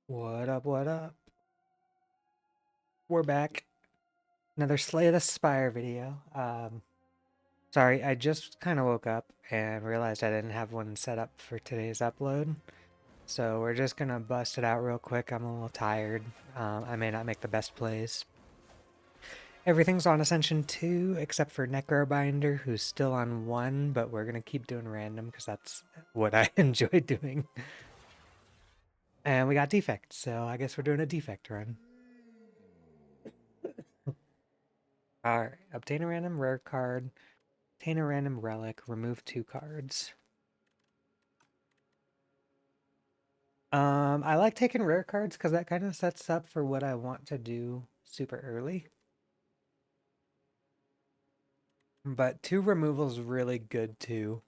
What up, what up? We're back. Another Slay the Spire video. Sorry, I just kind of woke up and realized I didn't have one set up for today's upload. So we're just gonna bust it out real quick. I'm a little tired. I may not make the best plays. Everything's on Ascension 2 except for Necrobinder, who's still on 1, but we're gonna keep doing random because that's what I enjoy doing. And we got Defect, so I guess we're doing a Defect run. Alright, obtain a random rare card. Obtain a random relic, remove 2 cards. I like taking rare cards because that kind of sets up for what I want to do super early. But 2 removal is really good too.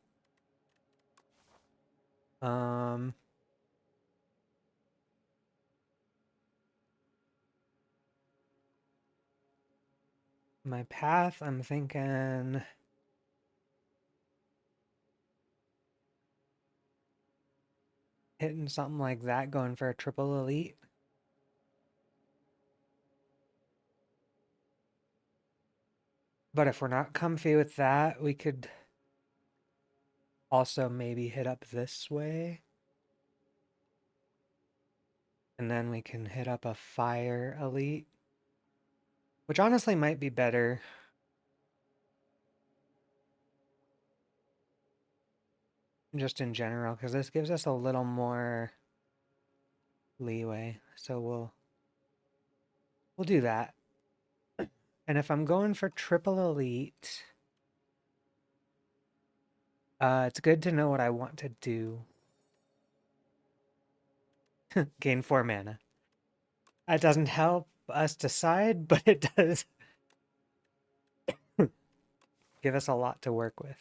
My path, I'm thinking hitting something like that, going for a triple elite. But if we're not comfy with that, we could also maybe hit up this way. And then we can hit up a fire elite, which honestly might be better. Just in general, because this gives us a little more leeway. So we'll do that. And if I'm going for triple elite, it's good to know what I want to do. Gain 4 mana. That doesn't help us decide, but it does give us a lot to work with.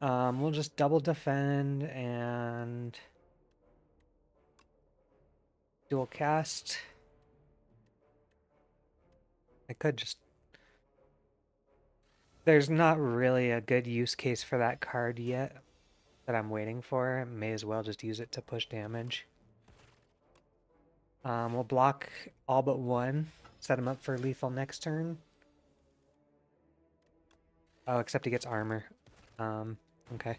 We'll just double defend and dual cast. I could just... There's not really a good use case for that card yet that I'm waiting for. May as well just use it to push damage. We'll block all but 1. Set him up for lethal next turn. Oh, except he gets armor. Okay.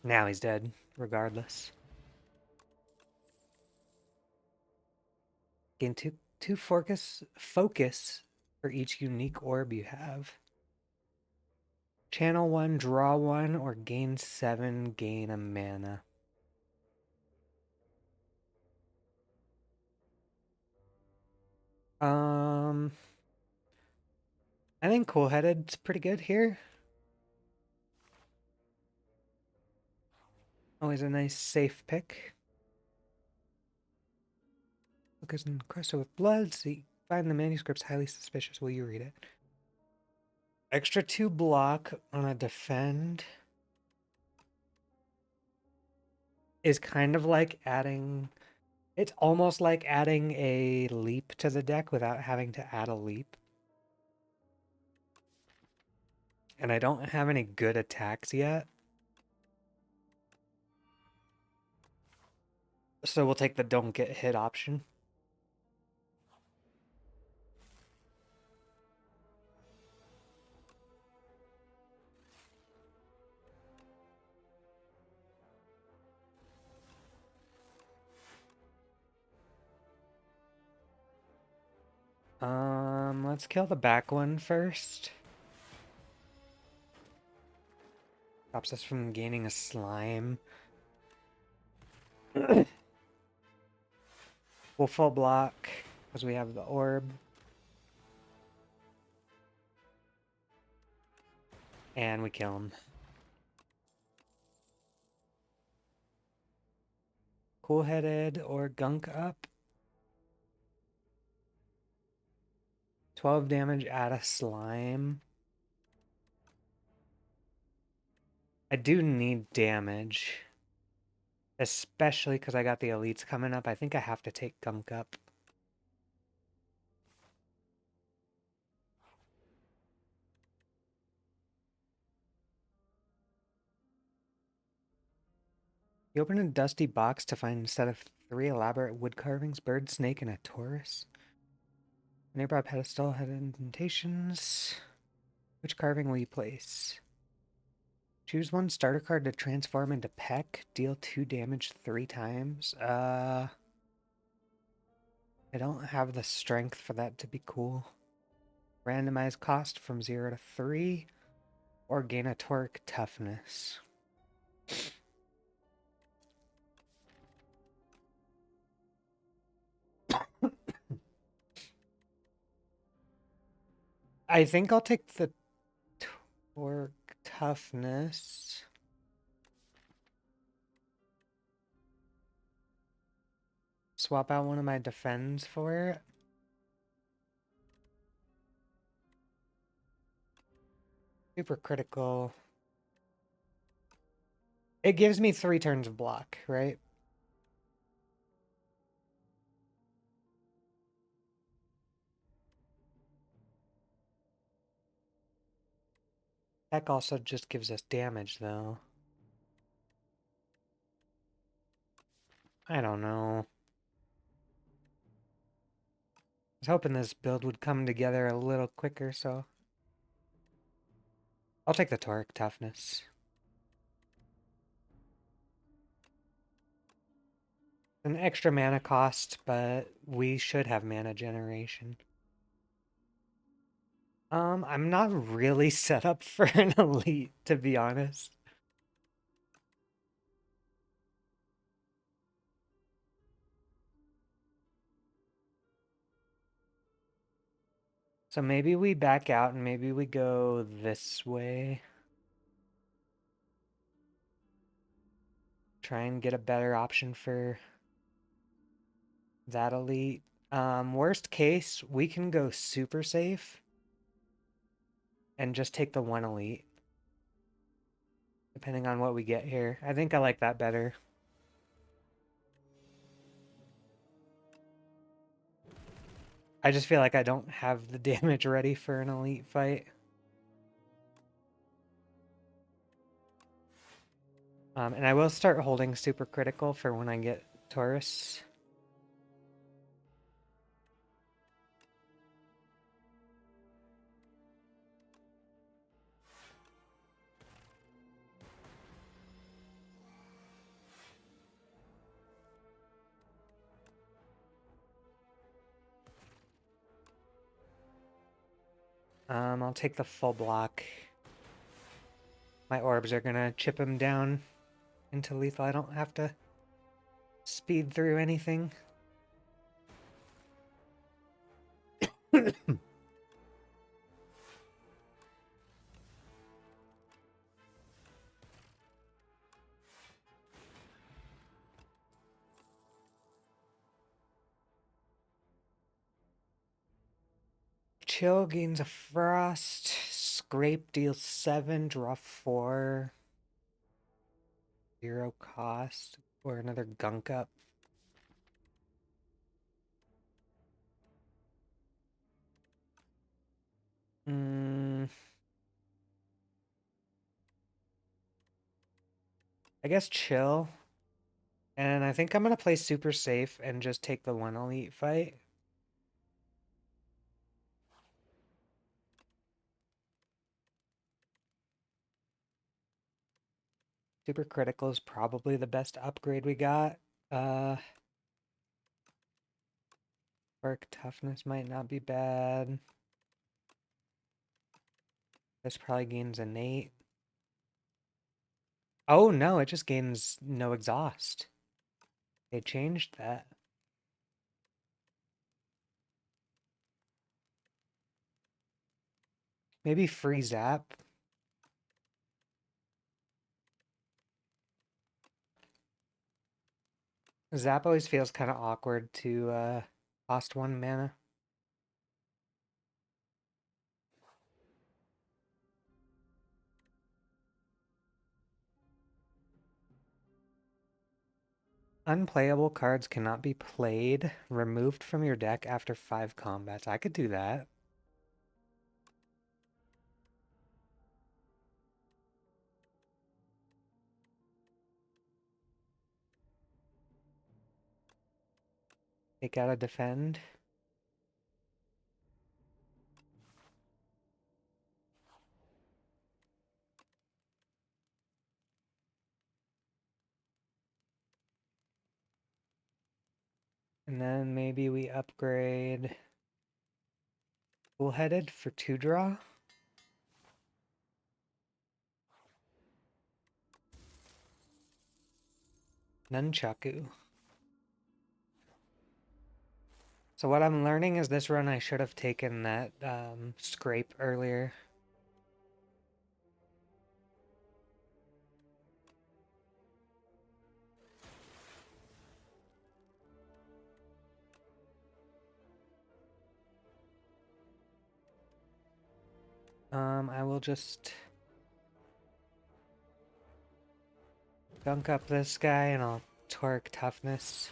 Now he's dead, regardless. Gain two focus for each unique orb you have. Channel 1, draw 1, or gain 7, gain a mana. I think Cool-Headed's pretty good here. Always a nice safe pick. Focus encrusted with blood. See, find the manuscript's highly suspicious. Will you read it? Extra 2 block on a defend is kind of like adding... It's almost like adding a leap to the deck without having to add a leap. And I don't have any good attacks yet. So we'll take the don't get hit option. Let's kill the back one first. Stops us from gaining a slime. We'll full block because we have the orb. And we kill him. Cool-Headed or Gunk up. 12 damage at a slime. I do need damage. Especially because I got the elites coming up. I think I have to take Gunk up. You open a dusty box to find a set of 3 elaborate wood carvings, bird, snake, and a Taurus. A nearby pedestal had indentations. Which carving will you place? Choose one starter card to transform into Peck. Deal 2 damage 3 times. I don't have the strength for that to be cool. Randomize cost from 0 to 3. Or gain a torque toughness. I think I'll take the torque toughness. Swap out one of my defends for it. Super critical. It gives me 3 turns of block, right? That also just gives us damage, though. I don't know. I was hoping this build would come together a little quicker, so... I'll take the torque toughness. An extra mana cost, but we should have mana generation. I'm not really set up for an elite, to be honest. So maybe we back out and maybe we go this way. Try and get a better option for that elite. Worst case, we can go super safe and just take the 1 elite. Depending on what we get here. I think I like that better. I just feel like I don't have the damage ready for an elite fight. And I will start holding super critical for when I get Taurus. I'll take the full block. My orbs are gonna chip him down into lethal. I don't have to speed through anything. Chill gains a frost. Scrape deals 7, draw 4. 0 cost. Or another gunk up. I guess chill. And I think I'm gonna play super safe and just take the 1 elite fight. Super critical is probably the best upgrade we got. Work toughness might not be bad. This probably gains innate. Oh no, it just gains no exhaust. They changed that. Maybe free zap. Zap always feels kind of awkward to cost 1 mana. Unplayable cards cannot be played, removed from your deck after 5 combats. I could do that. Take out a defend. And then maybe we upgrade Bullheaded for 2 draw. Nunchaku. So what I'm learning is this run I should have taken that scrape earlier. I will just dunk up this guy and I'll torque toughness.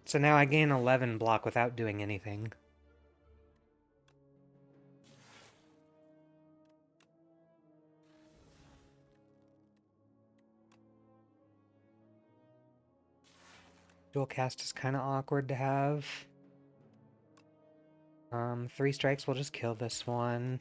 So now I gain 11 block without doing anything. Dual cast is kind of awkward to have. 3 strikes, we'll just kill this one.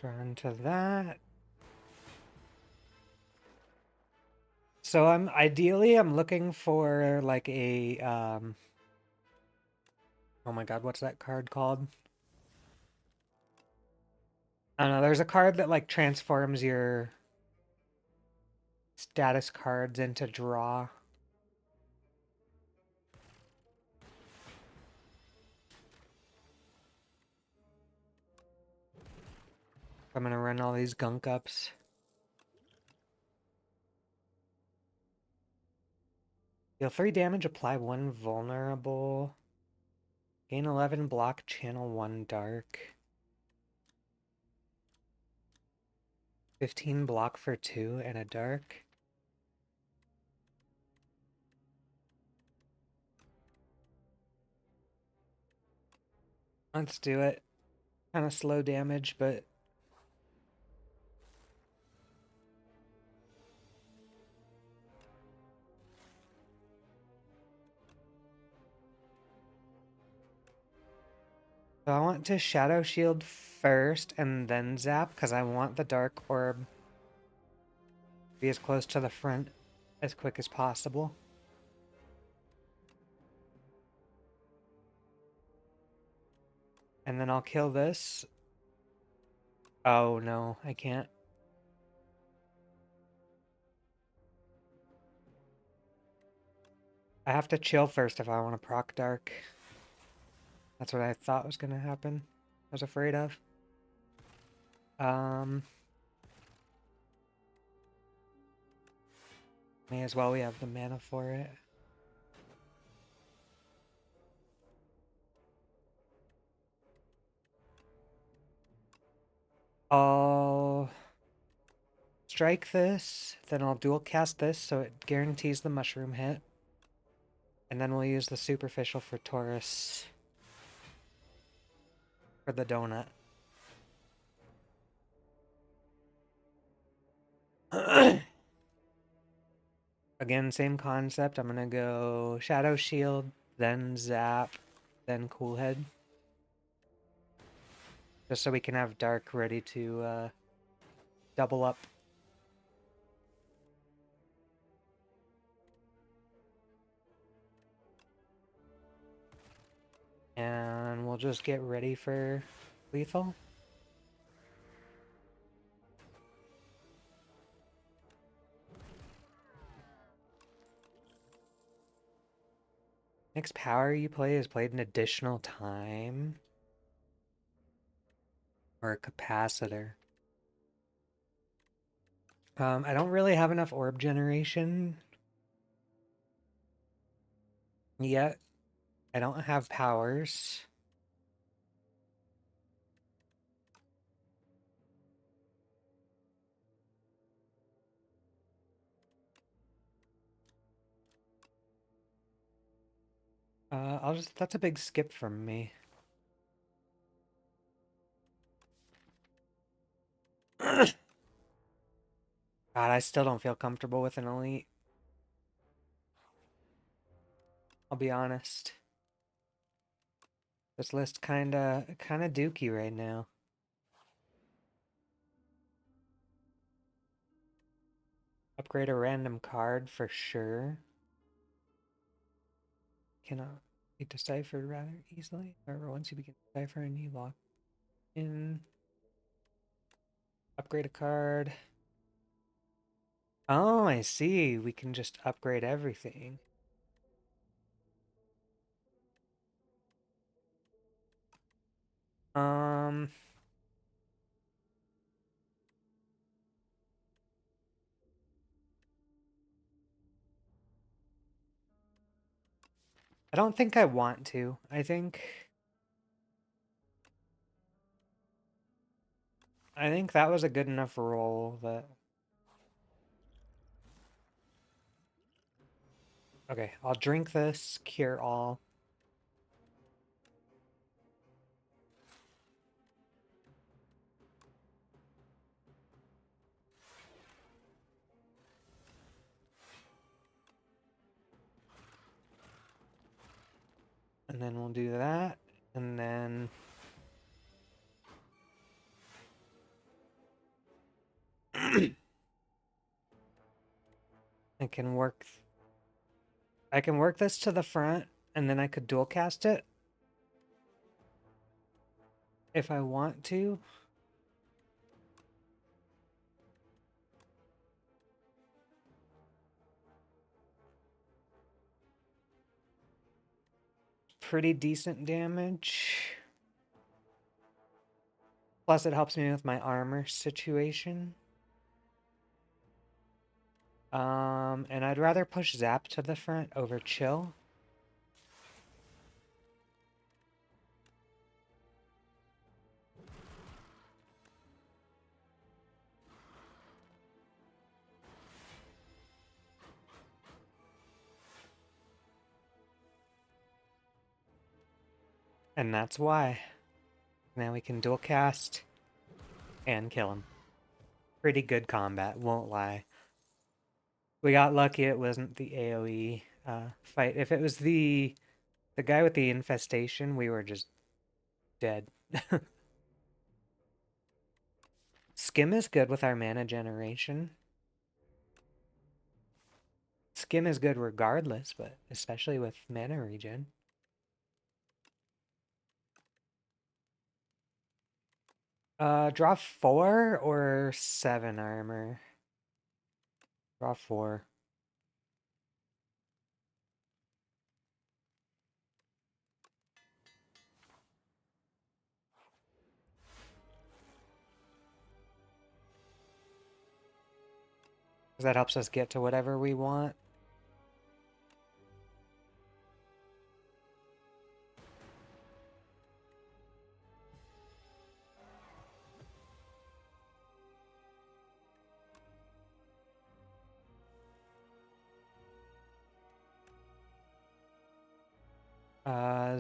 Draw into that. So ideally I'm looking for like a oh my god, what's that card called? I don't know, there's a card that like transforms your status cards into draw. I'm gonna run all these gunk ups. Deal 3 damage, apply 1 vulnerable. Gain 11 block, channel 1 dark. 15 block for 2 and a dark. Let's do it. Kind of slow damage, but so I want to Shadow Shield first and then Zap, because I want the Dark Orb to be as close to the front as quick as possible. And then I'll kill this. Oh no, I can't. I have to chill first if I want to proc Dark. That's what I thought was going to happen. I was afraid of. May as well, we have the mana for it. I'll strike this, then I'll dual cast this so it guarantees the mushroom hit. And then we'll use the superficial for Taurus for the donut. Again, same concept. I'm gonna go Shadow Shield, then Zap, then Cool Head. Just so we can have Dark ready to double up. And we'll just get ready for lethal. Next power you play is played an additional time. Or a capacitor. I don't really have enough orb generation yet. I don't have powers. That's a big skip from me. God, I still don't feel comfortable with an elite. I'll be honest. This list kinda dookie right now. Upgrade a random card for sure. Cannot be deciphered rather easily. However, once you begin deciphering, you lock in. Upgrade a card. Oh, I see. We can just upgrade everything. Um, I don't think I want to. I think that was a good enough roll that... Okay, I'll drink this, cure all. And then we'll do that, and then... I can work this to the front, and then I could dual cast it if I want to. Pretty decent damage. Plus it helps me with my armor situation. And I'd rather push Zap to the front over Chill. And that's why. Now we can dual cast and kill him. Pretty good combat, won't lie. We got lucky it wasn't the AoE fight. If it was the guy with the infestation, we were just dead. Skim is good with our mana generation. Skim is good regardless, but especially with mana regen. Draw 4 or 7 armor? Draw 4. Because that helps us get to whatever we want.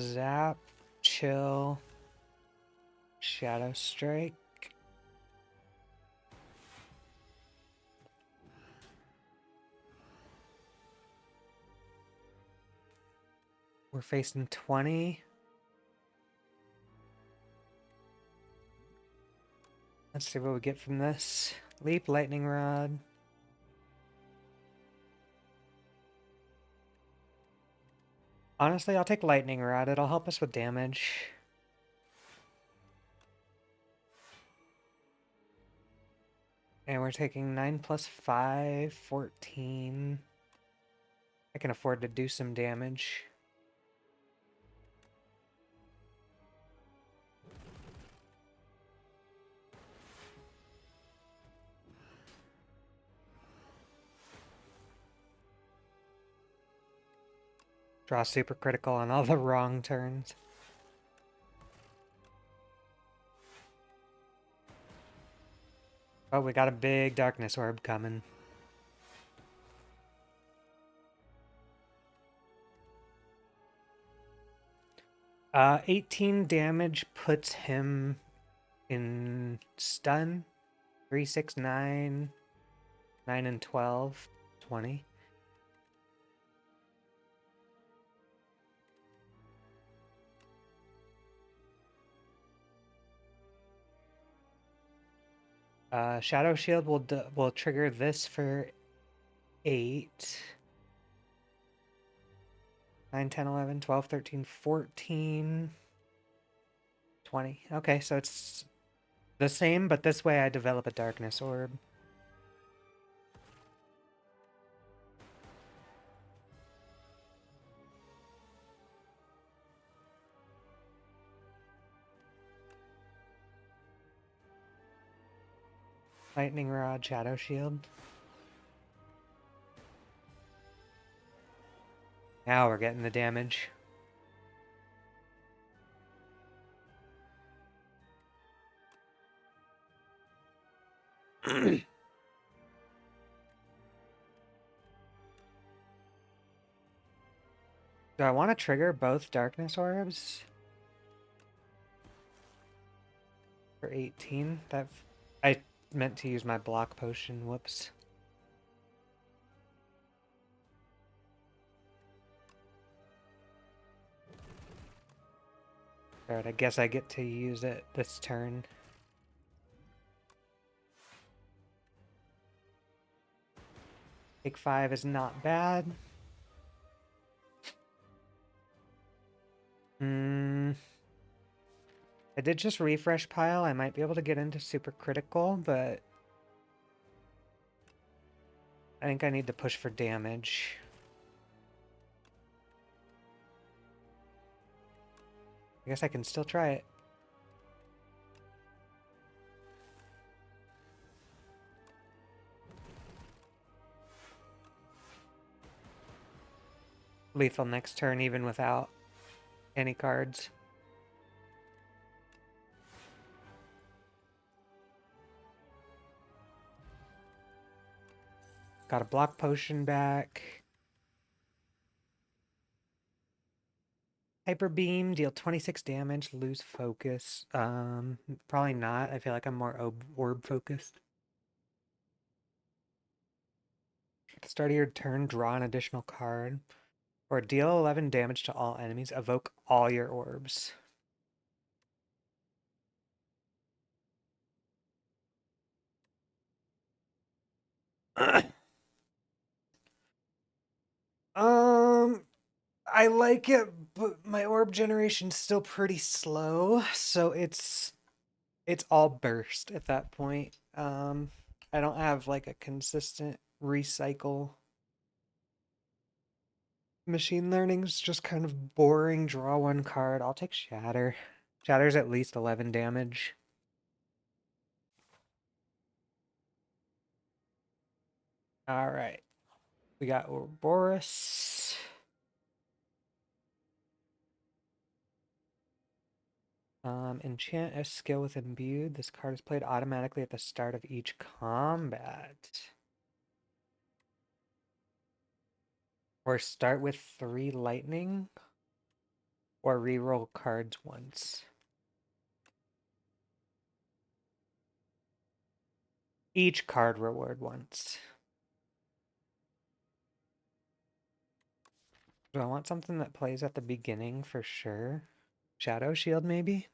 Zap, Chill, Shadow Strike. We're facing 20. Let's see what we get from this. Leap, Lightning Rod. Honestly, I'll take Lightning Rod. It'll help us with damage. And we're taking 9 plus 5, 14. I can afford to do some damage. Draw super critical on all the wrong turns. Oh, we got a big darkness orb coming. Uh, 18 damage puts him in stun. 3, 6, 9, 9 and 12, 20. Shadow Shield will trigger this for 8. 9, 10, 11, 12, 13, 14, 20. Okay, so it's the same, but this way I develop a darkness orb. Lightning Rod, Shadow Shield. Now we're getting the damage. Do I want to trigger both darkness orbs? For 18? I meant to use my block potion, whoops. Alright, I guess I get to use it this turn. Take 5 is not bad. I did just refresh pile. I might be able to get into super critical, but I think I need to push for damage. I guess I can still try it. Lethal next turn, even without any cards. Got a block potion back. Hyper Beam, deal 26 damage, lose focus. Probably not. I feel like I'm more orb focused. At the start of your turn, draw an additional card. Or deal 11 damage to all enemies. Evoke all your orbs. I like it, but my orb generation's still pretty slow, so it's all burst at that point. I don't have like a consistent recycle. Machine learning's just kind of boring. Draw one card. I'll take Shatter. Shatter's at least 11 damage. All right. We got Ouroboros. Enchant a skill with Imbued. This card is played automatically at the start of each combat. Or start with 3 lightning. Or reroll cards once. Each card reward once. Do I want something that plays at the beginning for sure? Shadow Shield, maybe?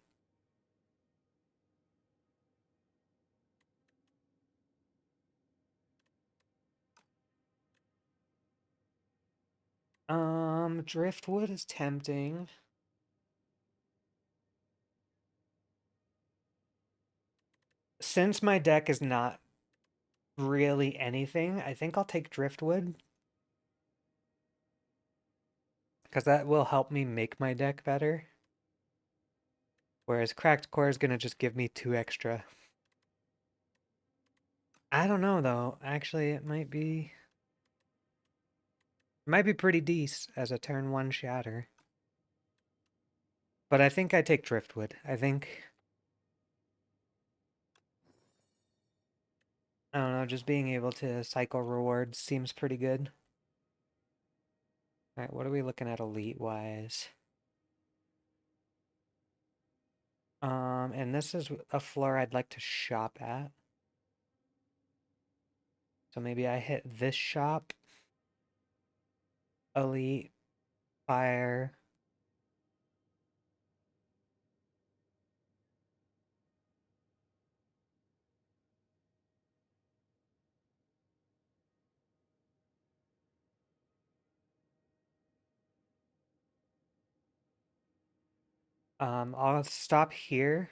Driftwood is tempting. Since my deck is not really anything, I think I'll take Driftwood. Because that will help me make my deck better. Whereas Cracked Core is going to just give me 2 extra. I don't know, though. Actually, it might be... Might be pretty decent as a turn 1 shatter. But I think I take Driftwood. I don't know, just being able to cycle rewards seems pretty good. Alright, what are we looking at elite-wise? And this is a floor I'd like to shop at. So maybe I hit this shop. Elite, fire. I'll stop here.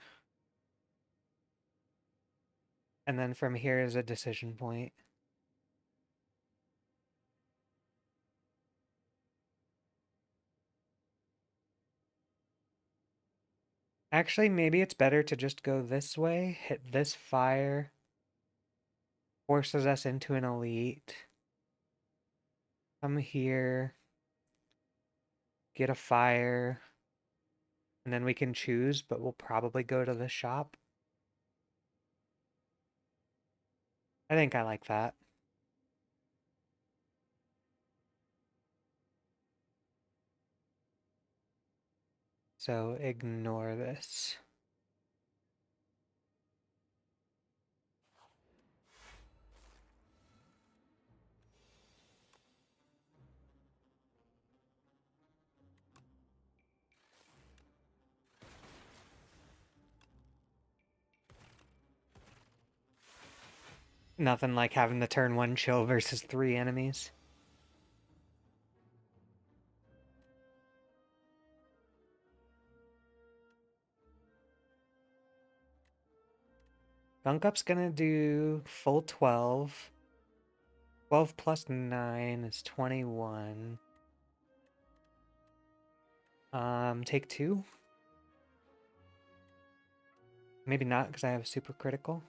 And then from here is a decision point. Actually, maybe it's better to just go this way, hit this fire, forces us into an elite. Come here, get a fire, and then we can choose, but we'll probably go to the shop. I think I like that. So ignore this. Nothing like having the turn 1 chill versus 3 enemies. Gunk Up's gonna do full 12. 12 plus 9 is 21. Take 2? Maybe not, because I have super critical.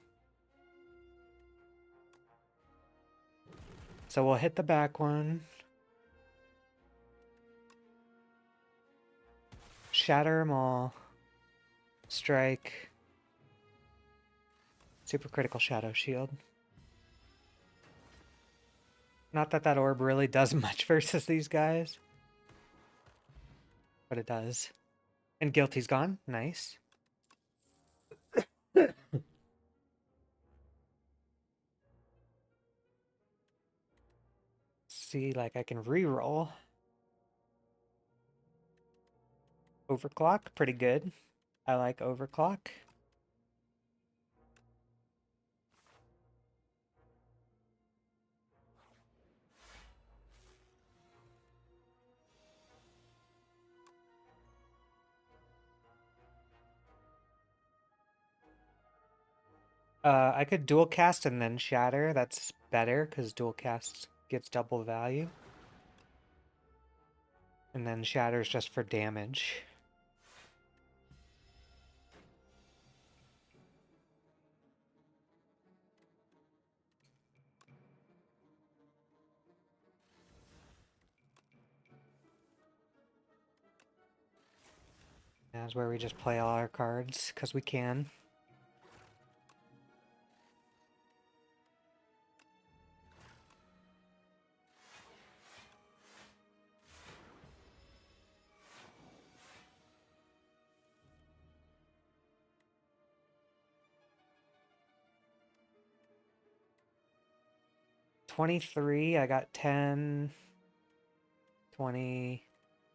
So we'll hit the back one. Shatter them all. Strike. Super critical shadow shield. Not that that orb really does much versus these guys. But it does. And Guilty's gone. Nice. See, like I can reroll. Overclock, pretty good. I like overclock. I could dual cast and then shatter. That's better because dual cast gets double value. And then shatter's just for damage. That's where we just play all our cards because we can. $23, I got 10, 20.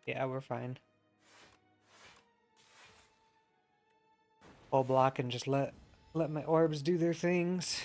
Yeah, we're fine. Full block and just let my orbs do their things.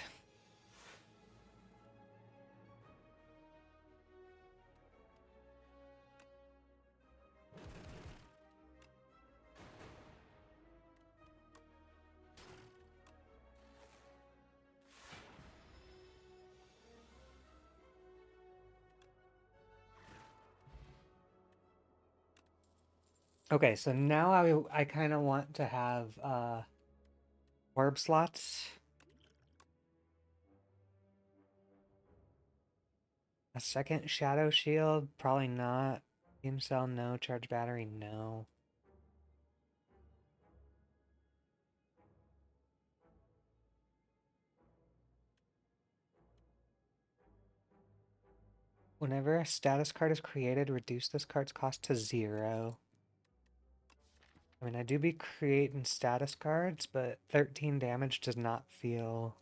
Okay, so now I kind of want to have orb slots. A second Shadow Shield? Probably not. Beam Cell, no. Charge Battery, no. Whenever a status card is created, reduce this card's cost to 0. I mean, I do be creating status cards, but 13 damage does not feel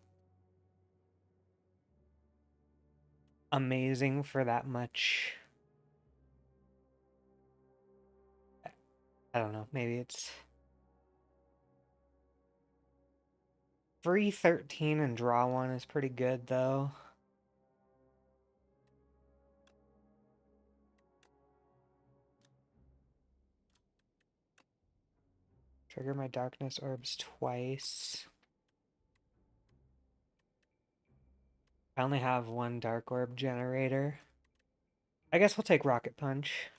amazing for that much. I don't know, maybe it's free 13 and draw 1 is pretty good, though. Trigger my darkness orbs twice. I only have one dark orb generator. I guess we'll take Rocket Punch.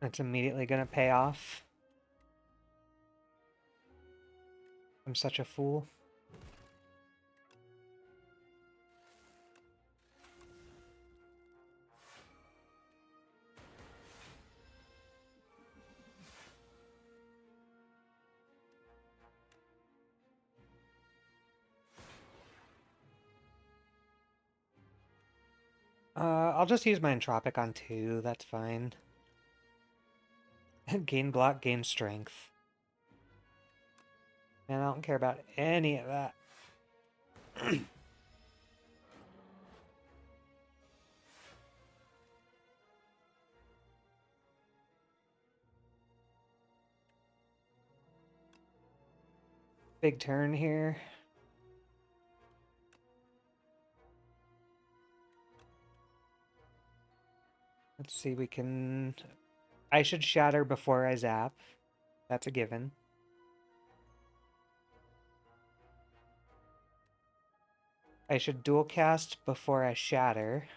It's immediately gonna pay off. I'm such a fool. I'll just use my Entropic on 2, that's fine. Gain block, gain strength. And I don't care about any of that. Big turn here. Let's see, we can... I should shatter before I zap. That's a given. I should dual cast before I shatter.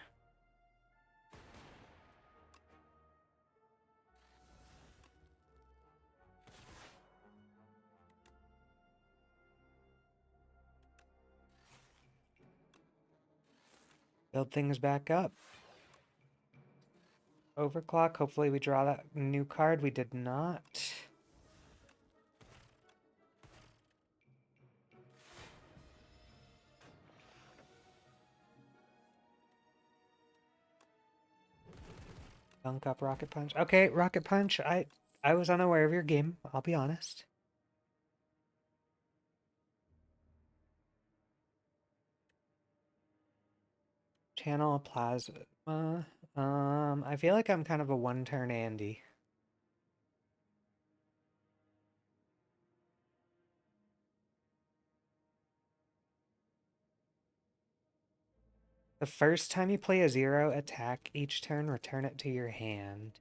Build things back up. Overclock, hopefully we draw that new card. We did not. Dunk up Rocket Punch. Okay, Rocket Punch, I was unaware of your game, I'll be honest. Channel a Plasma. I feel like I'm kind of a one-turn Andy. The first time you play a 0 attack each turn, return it to your hand.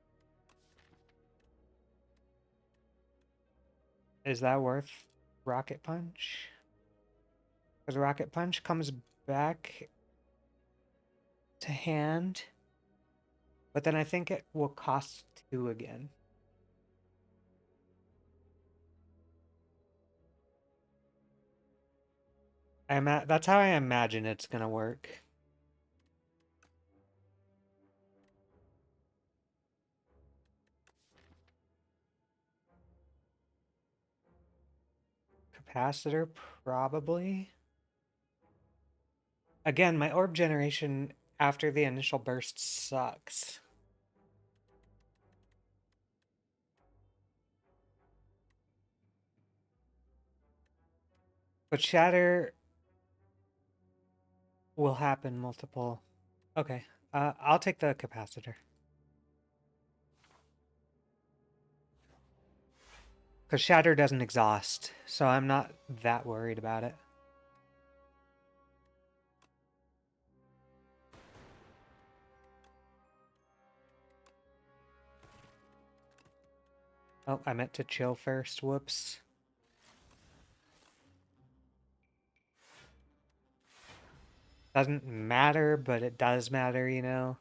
Is that worth Rocket Punch? Because Rocket Punch comes back to hand, but then I think it will cost 2 again. That's how I imagine it's gonna work. Capacitor, probably. Again, my orb generation after the initial burst sucks. But Shatter will happen multiple. Okay, I'll take the Capacitor. Because Shatter doesn't exhaust, so I'm not that worried about it. Oh, I meant to chill first. Whoops. Doesn't matter, but it does matter, you know?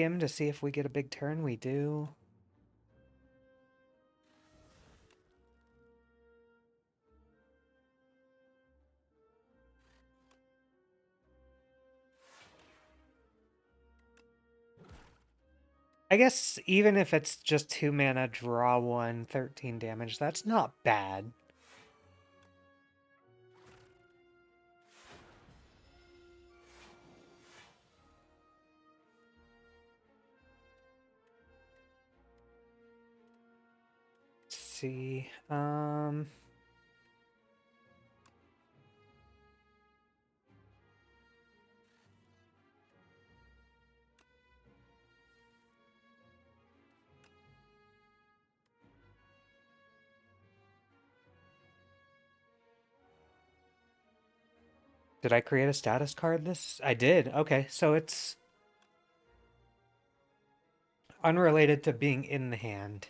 skim to see if we get a big turn. We do. I guess even if it's just 2 mana, draw 1, 13 damage, that's not bad. Let's see. Did I create a status card this? I did. Okay, so it's unrelated to being in the hand.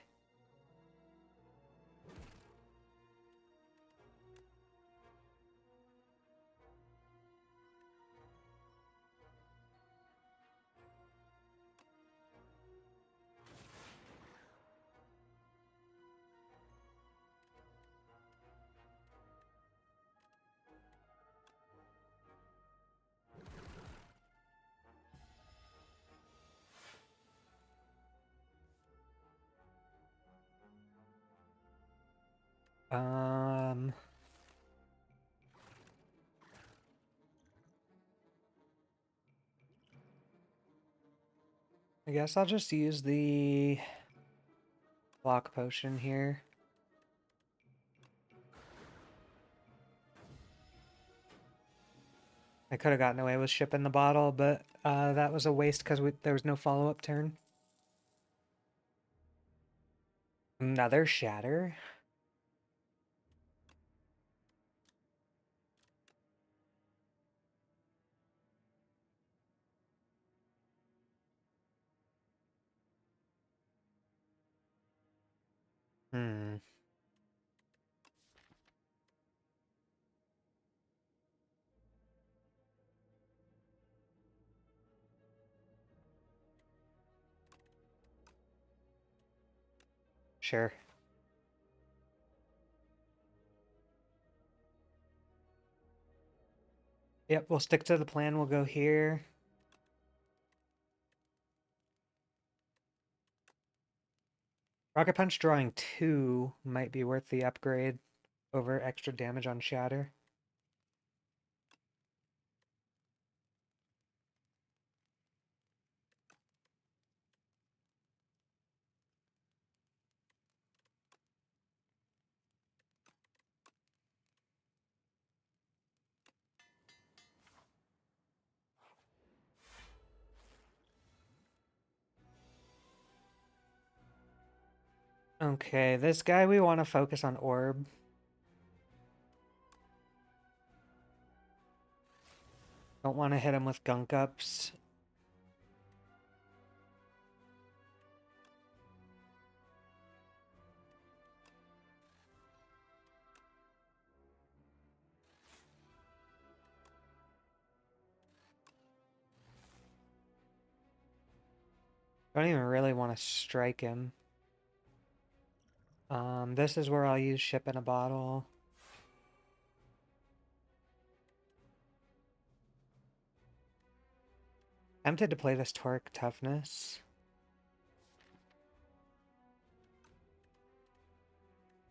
Um, I guess I'll just use the block potion here. I could have gotten away with shipping the bottle, but that was a waste because there was no follow-up turn. Another shatter. Hmm. Sure. Yep, we'll stick to the plan. We'll go here. Rocket Punch drawing 2 might be worth the upgrade over extra damage on Shatter. Okay, this guy we want to focus on Orb. Don't want to hit him with Gunk Ups. Don't even really want to strike him. This is where I'll use Ship in a Bottle. Tempted to play this Torque Toughness.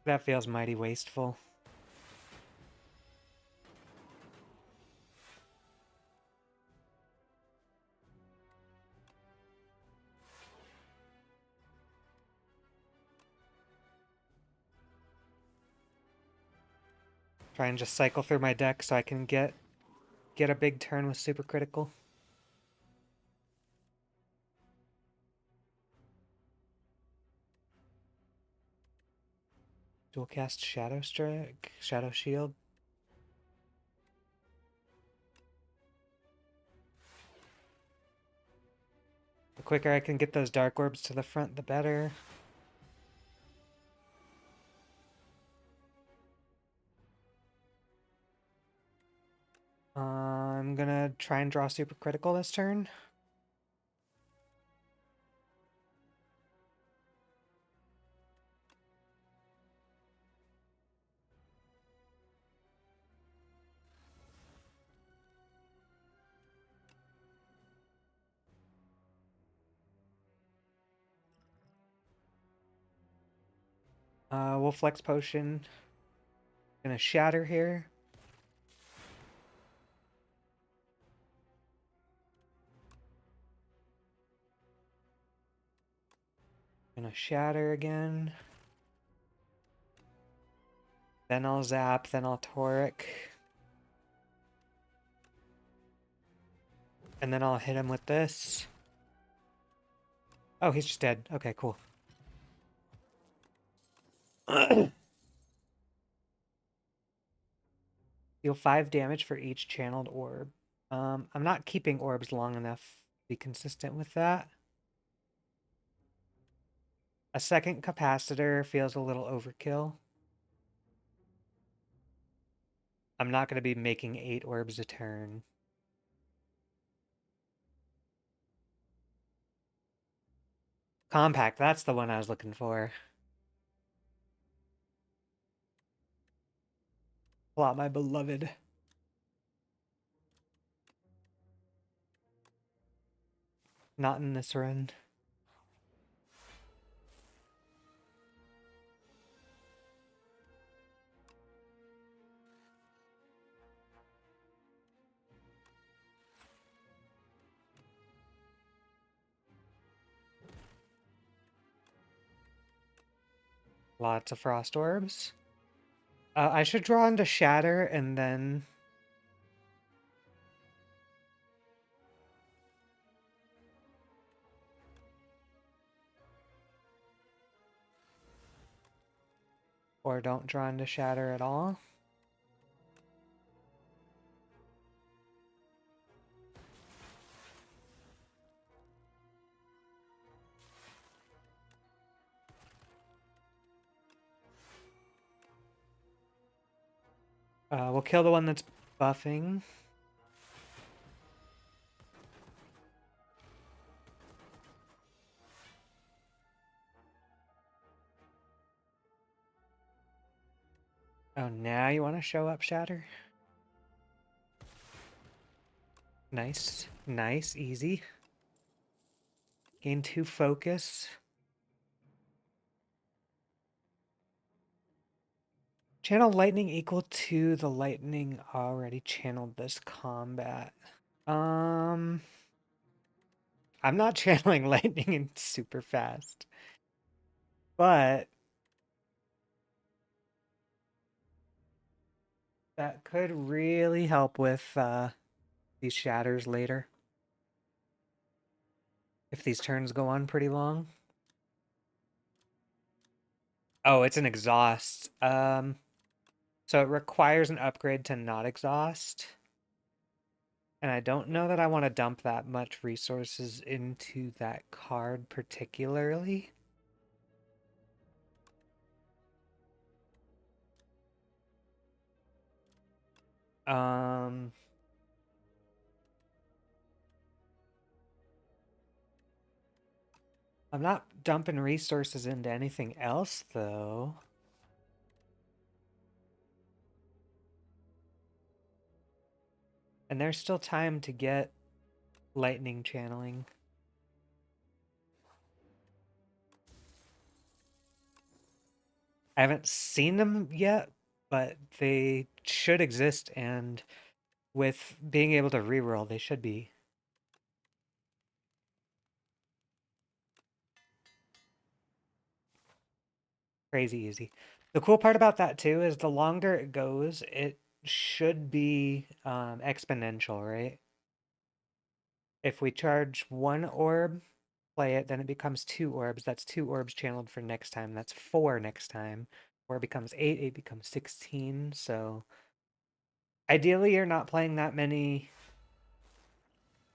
That feels mighty wasteful. Try and just cycle through my deck so I can get a big turn with Super Critical. Dual cast Shadow Strike, Shadow Shield. The quicker I can get those Dark Orbs to the front, the better. I'm gonna try and draw Super Critical this turn. We'll flex potion. Gonna shatter here. Gonna shatter again. Then I'll zap, then I'll toric. And then I'll hit him with this. Oh, he's just dead. Okay, cool. Deal 5 damage for each channeled orb. I'm not keeping orbs long enough to be consistent with that. A second capacitor feels a little overkill. I'm not going to be making 8 orbs a turn. Compact, that's the one I was looking for. Plot my beloved. Not in this run. Lots of frost orbs. I should draw into shatter and then... Or don't draw into shatter at all. We'll kill the one that's buffing. Oh, now you want to show up, Shatter? Nice. Nice. Easy. Gain 2 focus. Channel lightning equal to the lightning already channeled this combat. I'm not channeling lightning in super fast. But that could really help with these shatters later. If these turns go on pretty long. Oh, it's an exhaust. So it requires an upgrade to not exhaust. And I don't know that I want to dump that much resources into that card particularly. I'm not dumping resources into anything else, though. And there's still time to get lightning channeling. I haven't seen them yet, but they should exist, and with being able to reroll, they should be. Crazy easy. The cool part about that too is the longer it goes, it should be exponential, right? If we charge 1 orb, play it, then it becomes 2 orbs. That's 2 orbs channeled for next time. That's 4 next time. 4 becomes 8, 8 becomes 16. So ideally, you're not playing that many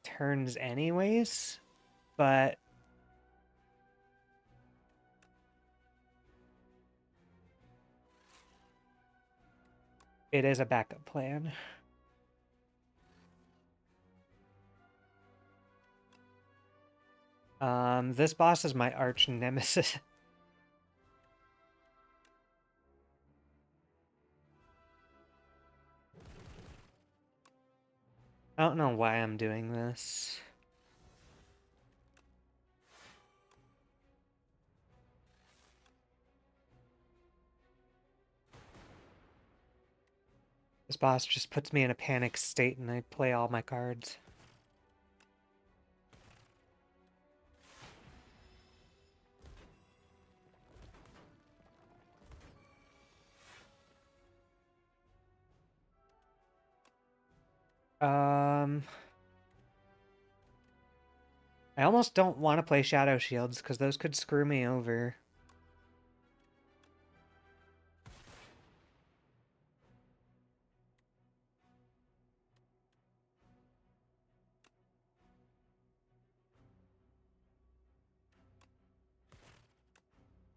turns anyways, but it is a backup plan. This boss is my arch nemesis. I don't know why I'm doing this. This boss just puts me in a panic state and I play all my cards. I almost don't want to play Shadow Shields because those could screw me over.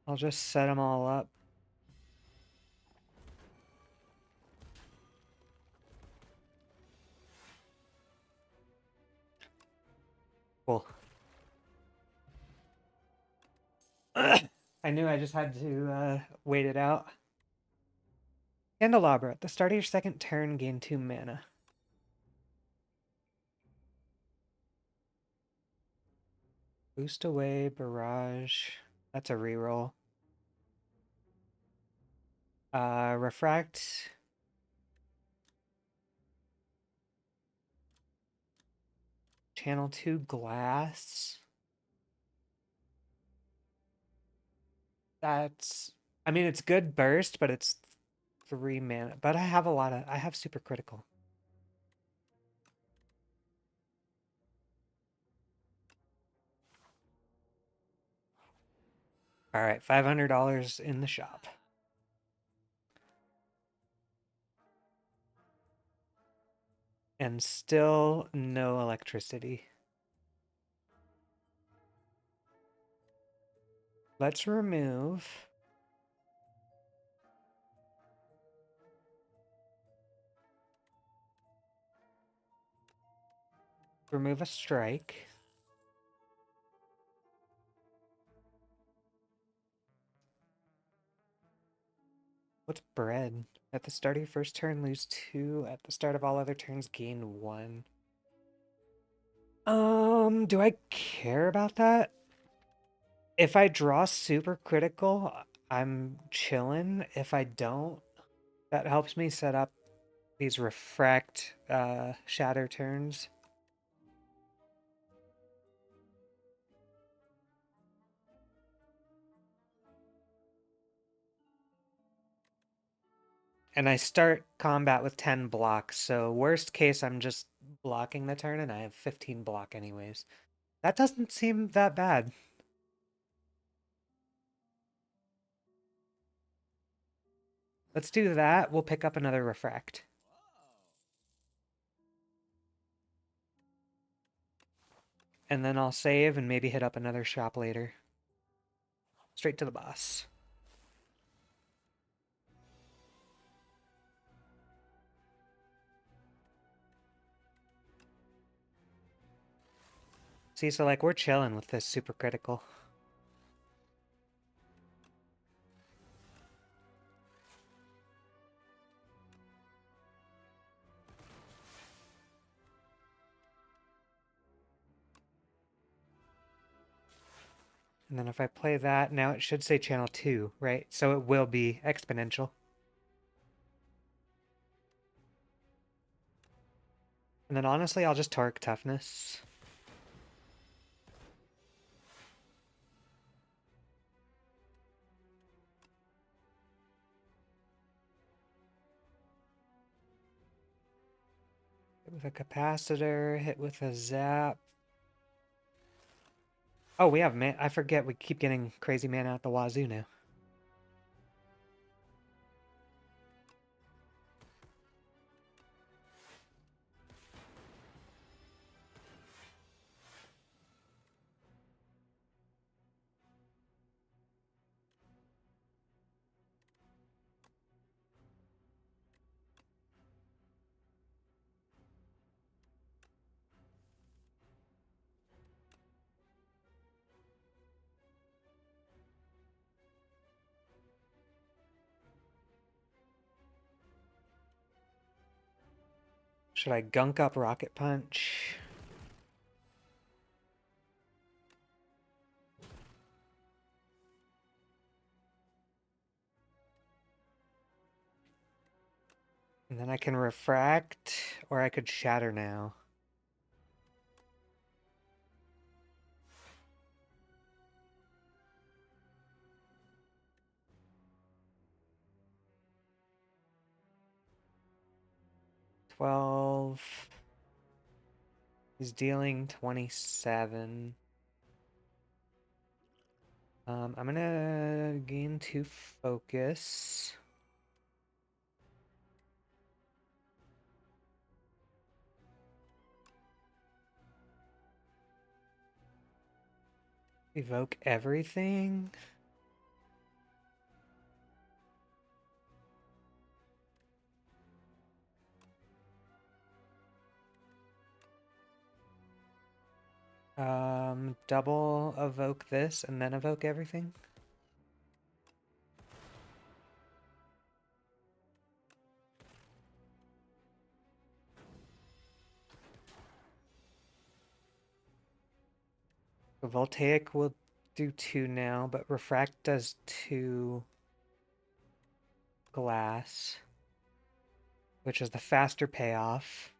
I'll just set them all up. Cool. I knew I just had to wait it out. Candelabra. At the start of your second turn, gain 2 mana. Boost away, barrage. That's a reroll. Refract. Channel 2 glass. That's, I mean, it's good burst, but it's 3 mana. But I have super critical. All right, $500 in the shop. And still no electricity. Let's remove. Remove a strike. What's bread? At the start of your first turn, lose 2. At the start of all other turns, gain 1. Do I care about that? If I draw super critical, I'm chillin'. If I don't, that helps me set up these refract shatter turns. And I start combat with 10 blocks, so worst case I'm just blocking the turn and I have 15 block anyways. That doesn't seem that bad. Let's do that. We'll pick up another refract. And then I'll save and maybe hit up another shop later. Straight to the boss. See, so like we're chilling with this super critical. And then if I play that, now it should say channel 2, right? So it will be exponential. And then honestly, I'll just torque toughness. Hit with a capacitor, hit with a zap. Oh, we have man. I forget we keep getting crazy mana out the wazoo now. Should I gunk up Rocket Punch? And then I can refract, or I could shatter now. $12. He's dealing 27. I'm gonna gain 2 focus. Evoke everything. Double evoke this and then evoke everything. The Voltaic will do 2 now, but Refract does 2 glass, which is the faster payoff.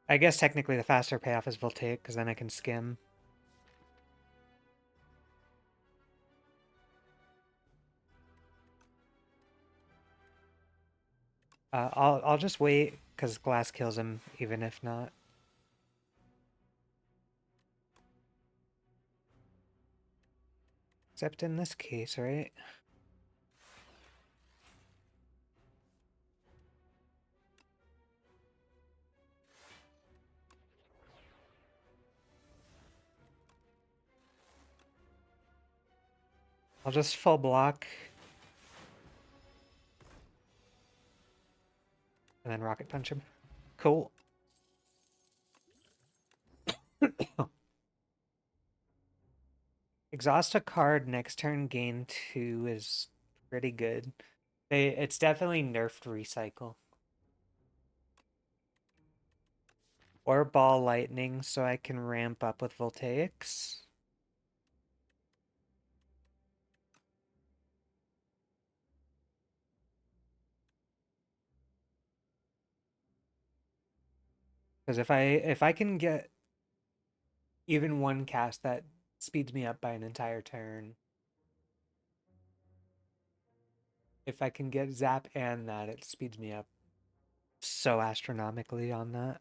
I guess technically the faster payoff is Voltaic, because then I can skim. I'll just wait, because glass kills him, even if not. Except in this case, right? I'll just full block. And then rocket punch him. Cool. Exhaust a card next turn, gain 2 is pretty good. It's definitely nerfed recycle. Or ball lightning, so I can ramp up with voltaics. Because if I can get even one cast, that speeds me up by an entire turn. If I can get zap and that, it speeds me up so astronomically on that.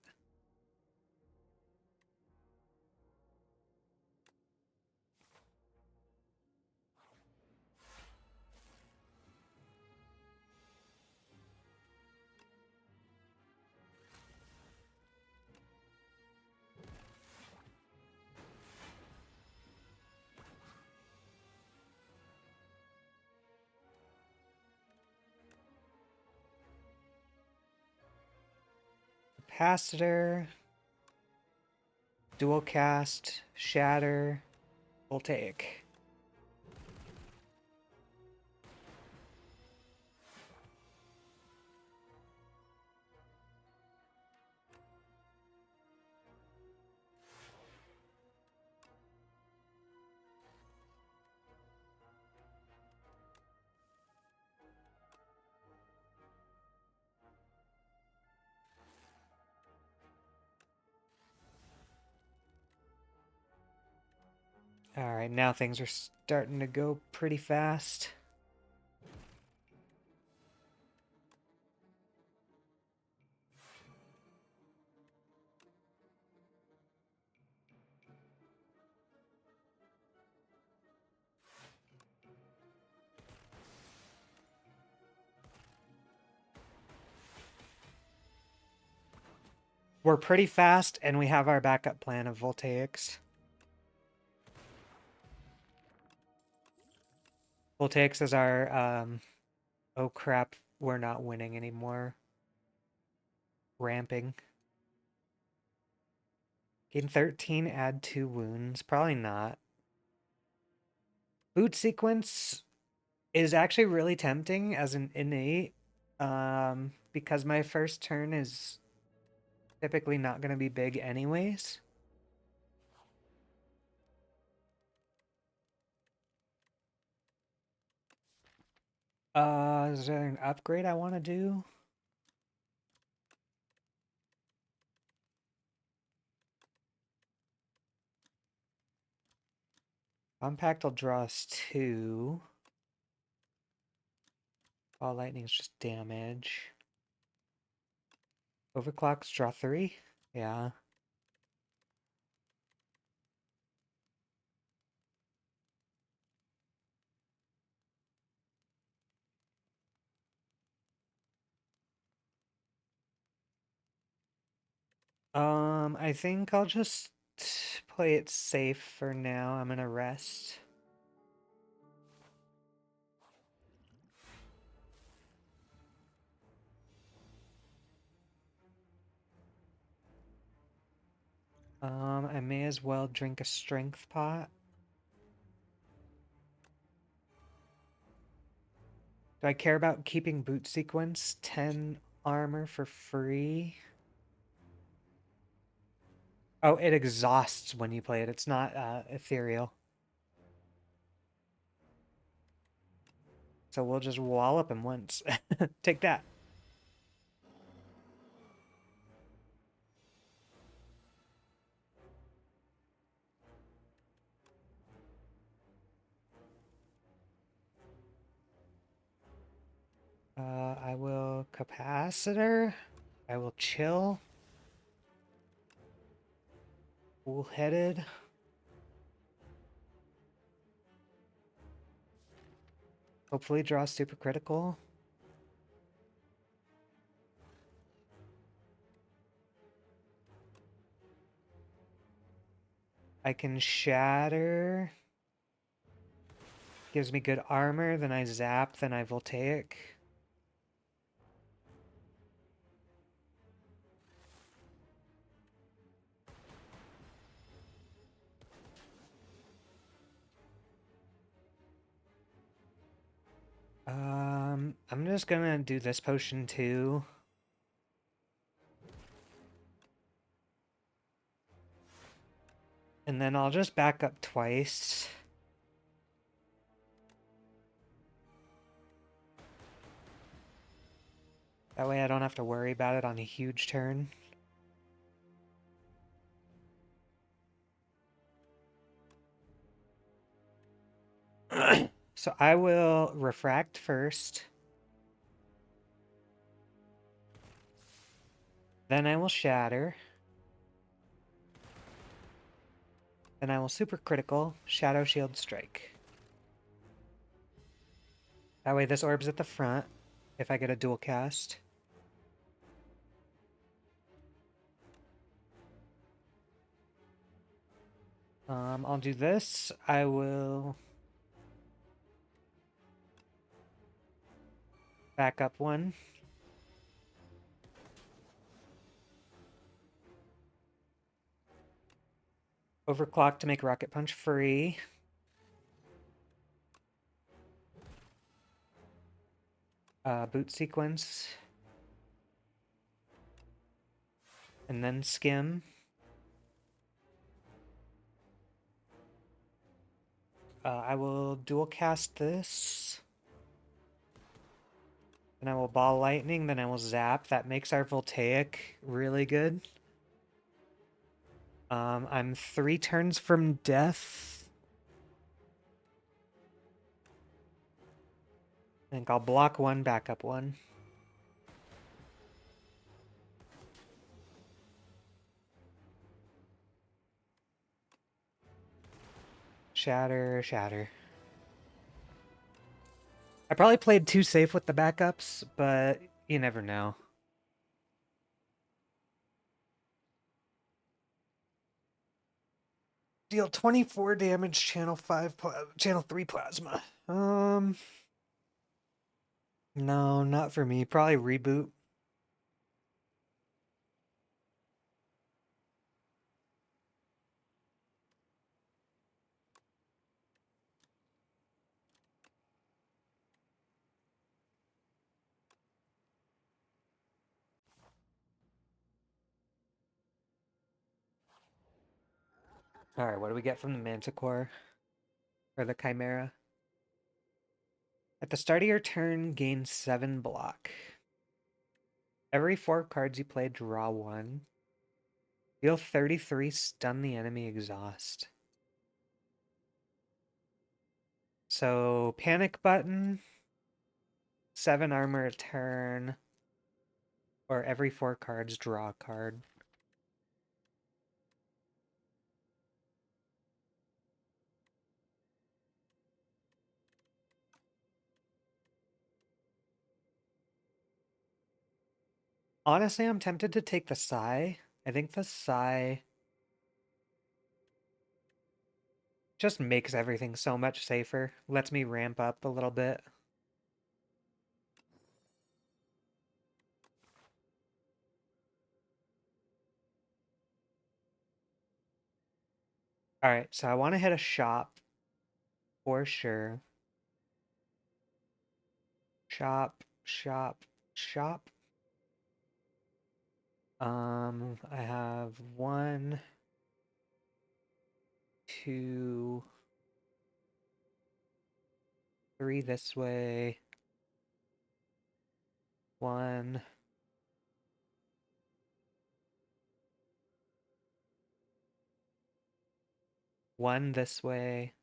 Capacitor, dual cast, shatter, voltaic. All right, now things are starting to go pretty fast. We're pretty fast, and we have our backup plan of voltaics. Voltaics is our, oh crap, we're not winning anymore. Ramping. Gain 13, add 2 wounds. Probably not. Boot sequence is actually really tempting as an innate, because my first turn is typically not going to be big anyways. Is there an upgrade I want to do? Compact will draw us 2. Ball lightning's just damage. Overclocks draw 3? Yeah. I think I'll just play it safe for now. I'm gonna rest. I may as well drink a strength pot. Do I care about keeping boot sequence? 10 armor for free. Oh, it exhausts when you play it. It's not ethereal. So we'll just wallop him once. Take that. I will capacitor. I will chill. Cool-headed. Hopefully draw super critical. I can shatter. Gives me good armor, then I zap, then I voltaic. I'm just gonna do this potion too. And then I'll just back up twice. That way I don't have to worry about it on a huge turn. So I will refract first. Then I will shatter. Then I will super critical, shadow shield strike. That way this orb's at the front if I get a dual cast. I'll do this. I will back up one. Overclock to make Rocket Punch free. Boot sequence. And then skim. I will dual cast this. Then I will ball lightning, then I will zap. That makes our voltaic really good. I'm 3 turns from death. I think I'll block one, back up one. Shatter, shatter. I probably played too safe with the backups, but you never know. Deal 24 damage, channel 3 plasma. No, not for me. Probably reboot. Alright, what do we get from the Manticore? Or the Chimera? At the start of your turn, gain 7 block. Every 4 cards you play, draw 1. Deal 33, stun the enemy, exhaust. So, panic button, 7 armor a turn, or every 4 cards, draw a card. Honestly, I'm tempted to take the Psy. I think the Psy just makes everything so much safer. Lets me ramp up a little bit. Alright, so I want to hit a shop for sure. Shop, shop, shop. I have 1, 2, 3 this way. 1. 1 this way.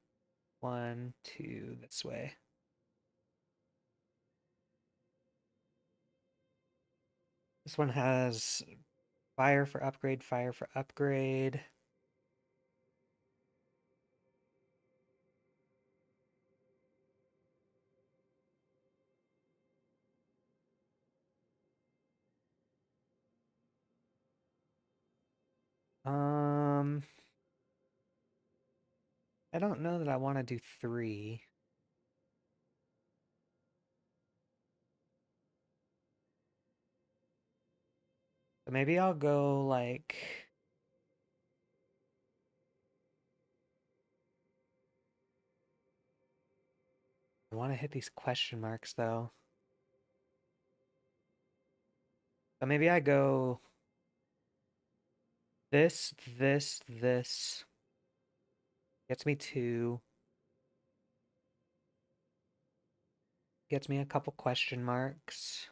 1, 2 this way. This one has fire for upgrade, fire for upgrade. I don't know that I want to do 3. So maybe I'll go like... I want to hit these question marks though. So maybe I go this, this, this. Gets me 2. Gets me a couple question marks.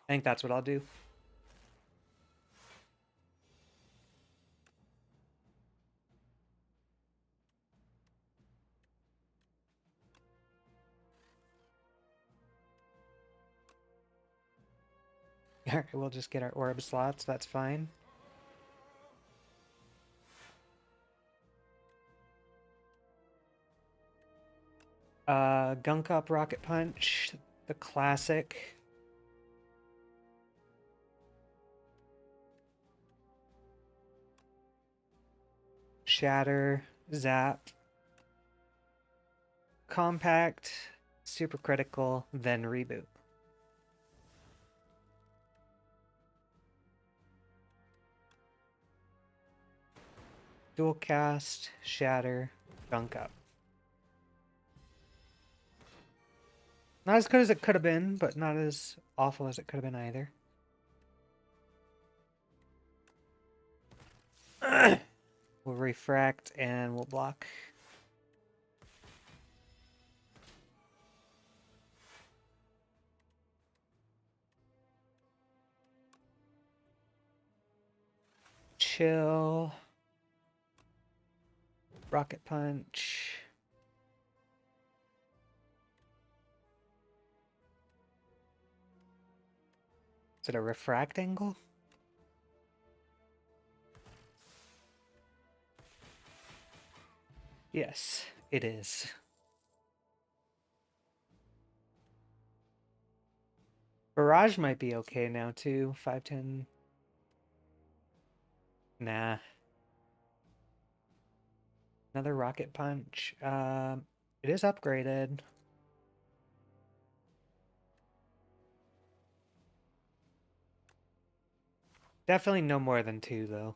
I think that's what I'll do. Alright, we'll just get our orb slots, that's fine. Gunk Up Rocket Punch, the classic. Shatter, Zap. Compact, Super Critical, then Reboot. Dual Cast, Shatter, Gunk Up. Not as good as it could have been, but not as awful as it could have been either. We'll refract and we'll block. Chill. Rocket Punch. Is it a refract angle? Yes, it is. Barrage might be okay now too. 510. Nah. Another Rocket Punch. It is upgraded. Definitely no more than 2 though.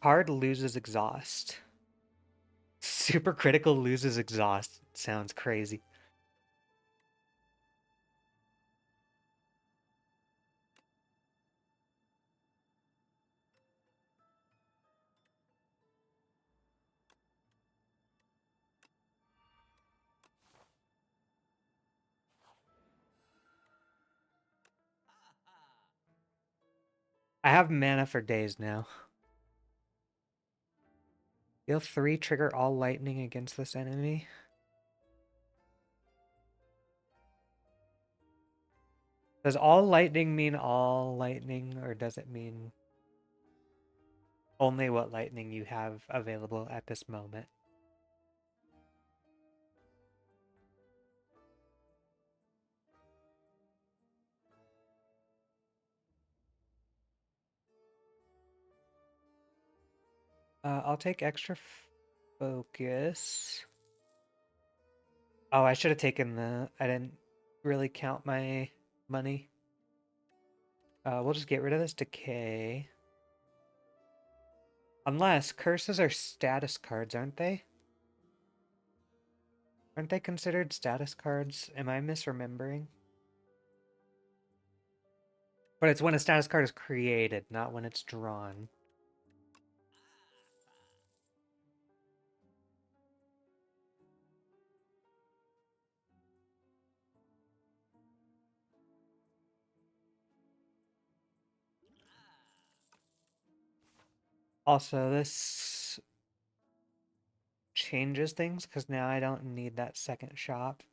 Hard loses exhaust. Super critical loses exhaust. Sounds crazy. I have mana for days now. Deal 3, trigger all lightning against this enemy. Does all lightning mean all lightning, or does it mean only what lightning you have available at this moment? I'll take extra focus. Oh, I should have taken I didn't really count my money. We'll just get rid of this decay. Unless curses are status cards, aren't they? Aren't they considered status cards? Am I misremembering? But it's when a status card is created, not when it's drawn. Also, this changes things because now I don't need that second shop.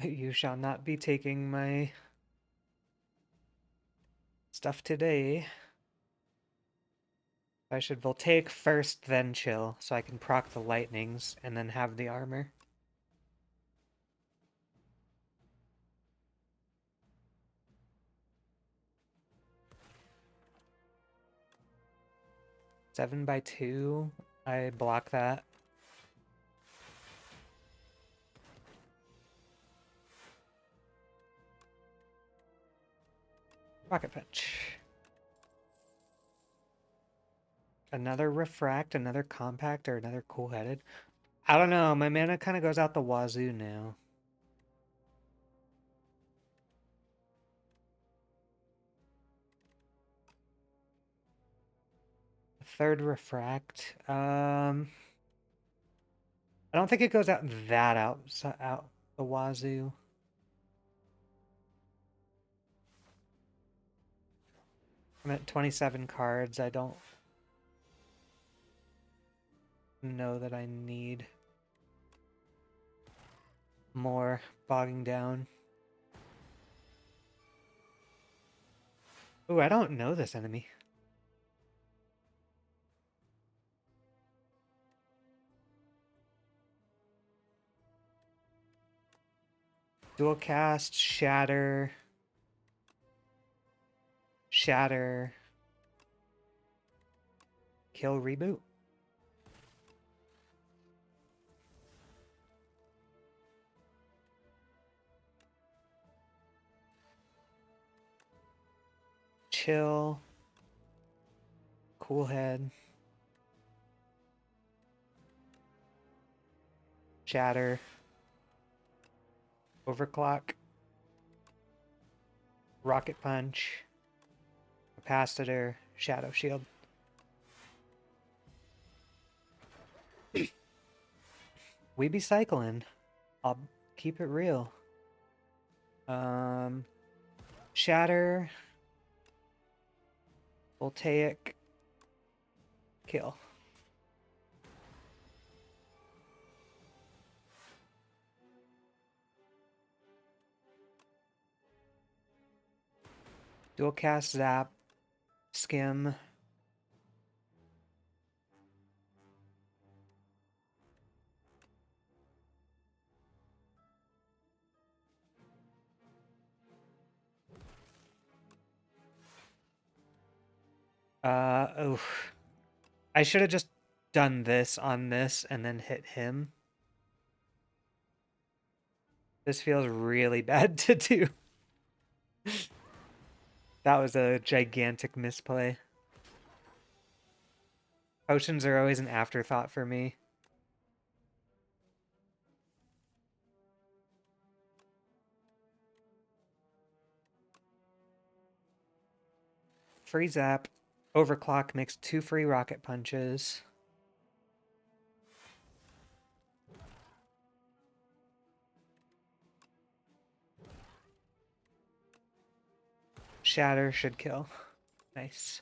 You shall not be taking my stuff today. I should Voltaic first, then chill, so I can proc the lightnings and then have the armor. Seven by 2. I block that. Rocket Punch. Another Refract, another Compact, or another Cool-Headed. I don't know, my mana kind of goes out the wazoo now. Third Refract. I don't think it goes out out the wazoo. I'm at 27 cards. I don't know that I need more bogging down. Ooh, I don't know this enemy. Dual cast, shatter, kill, reboot. Chill, cool head, shatter, overclock, rocket punch, capacitor, shadow shield. We be cycling. I'll keep it real. Shatter, voltaic, kill. Dual cast, zap, skim. Oof. I should have just done this on this and then hit him. This feels really bad to do. That was a gigantic misplay. Potions are always an afterthought for me. Free zap. Overclock makes 2 free rocket punches. Shatter should kill. Nice.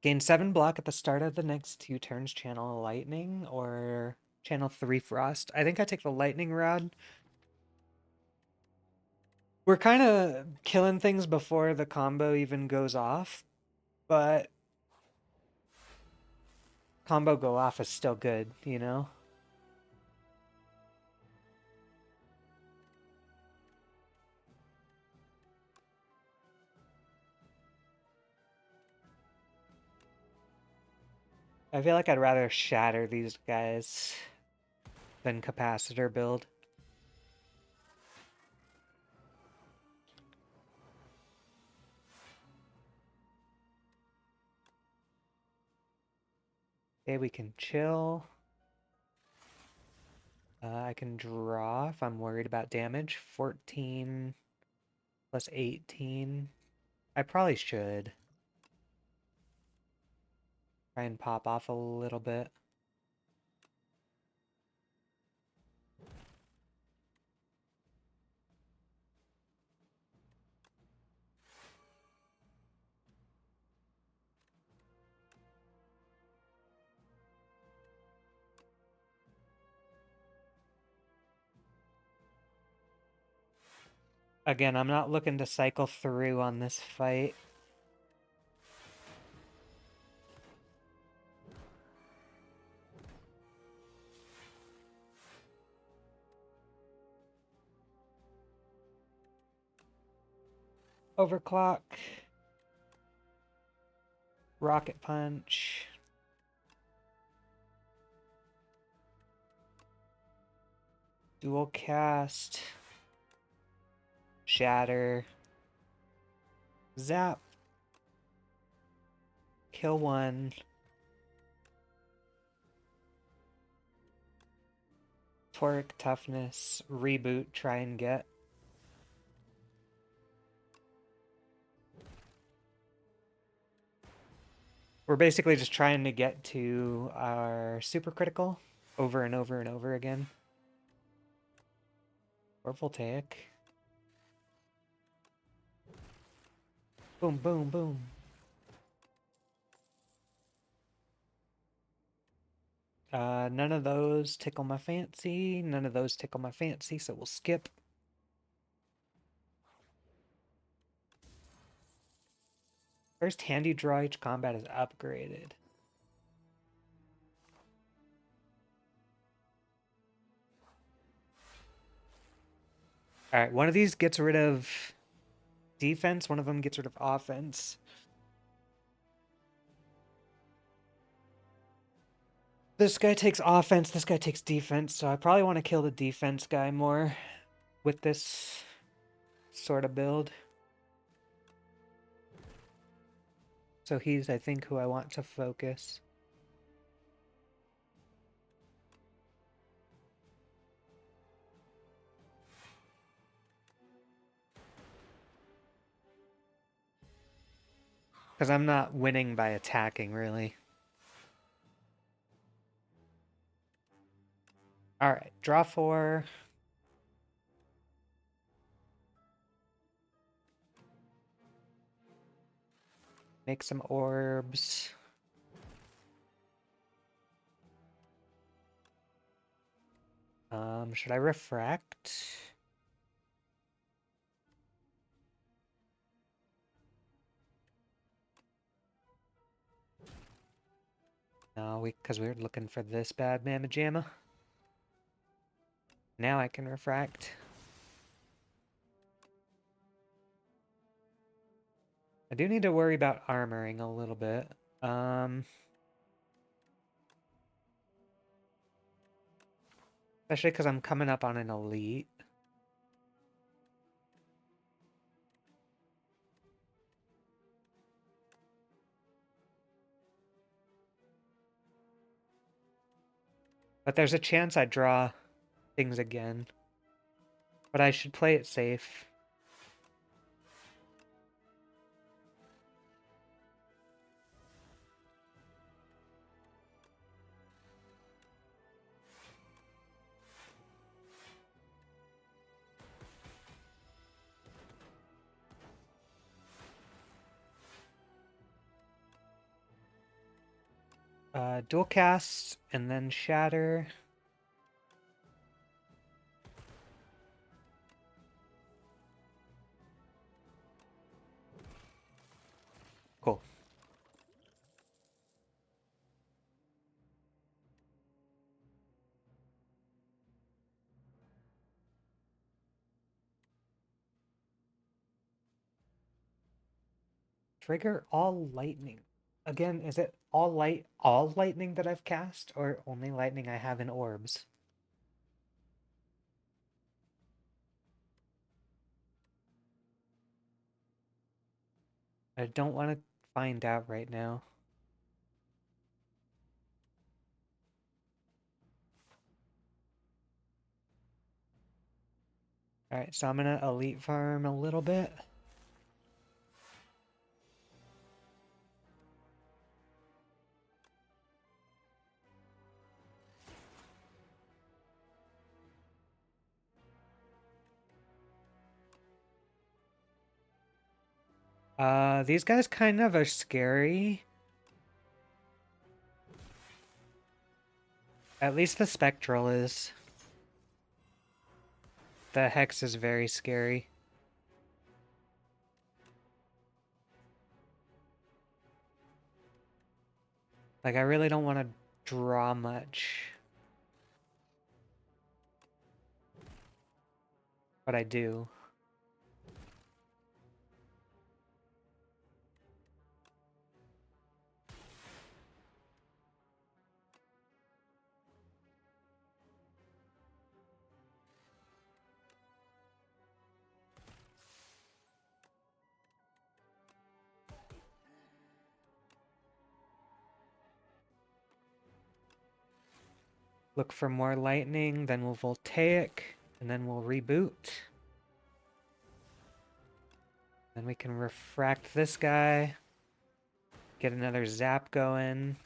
Gain 7 block at the start of the next 2 turns. Channel Lightning or channel 3 Frost. I think I take the Lightning Rod. We're kind of killing things before the combo even goes off, but combo go off is still good, you know? I feel like I'd rather shatter these guys than capacitor build. Okay, we can chill. I can draw if I'm worried about damage. 14 plus 18. I probably should try and pop off a little bit. Again, I'm not looking to cycle through on this fight. Overclock. Rocket punch. Dual cast. Shatter. Zap. Kill one. Torque, toughness, reboot, try and get. We're basically just trying to get to our super critical over and over and over again. Or voltaic. Boom, boom, boom. None of those tickle my fancy. None of those tickle my fancy, so we'll skip. First hand you draw each combat is upgraded. Alright, one of these gets rid of defense, one of them gets rid of offense. This guy takes offense, this guy takes defense, so I probably want to kill the defense guy more with this sort of build. So he's, I think, who I want to focus. Because I'm not winning by attacking, really. Alright, draw 4. Make some orbs. Should I refract? No, because we were looking for this bad mamma jamma. Now I can refract. I do need to worry about armoring a little bit. Especially because I'm coming up on an elite. But there's a chance I draw things again. But I should play it safe. Dual cast and then shatter. Cool. Trigger all lightning. Again, is it all lightning that I've cast, or only lightning I have in orbs? I don't want to find out right now. Alright, so I'm gonna elite farm a little bit. These guys kind of are scary. At least the Spectral is. The Hex is very scary. Like, I really don't want to draw much. But I do. Look for more lightning, then we'll Voltaic, and then we'll reboot. Then we can refract this guy. Get another zap going.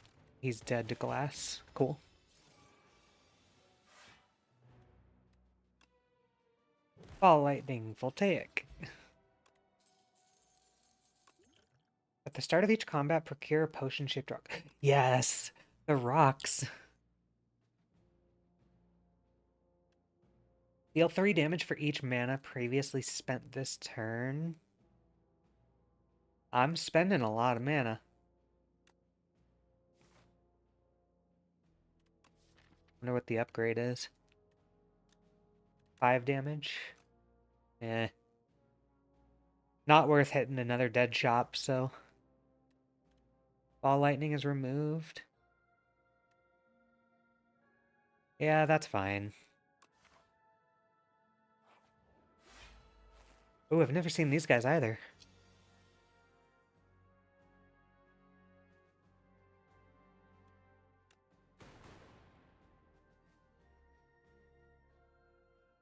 He's dead to glass. Cool. Ball lightning, Voltaic. At the start of each combat, procure a potion-shaped rock. Yes! The rocks! Deal 3 damage for each mana previously spent this turn. I'm spending a lot of mana. Wonder what the upgrade is. 5 damage? Eh. Not worth hitting another dead shop, so... Ball lightning is removed. Yeah, that's fine. Ooh, I've never seen these guys either.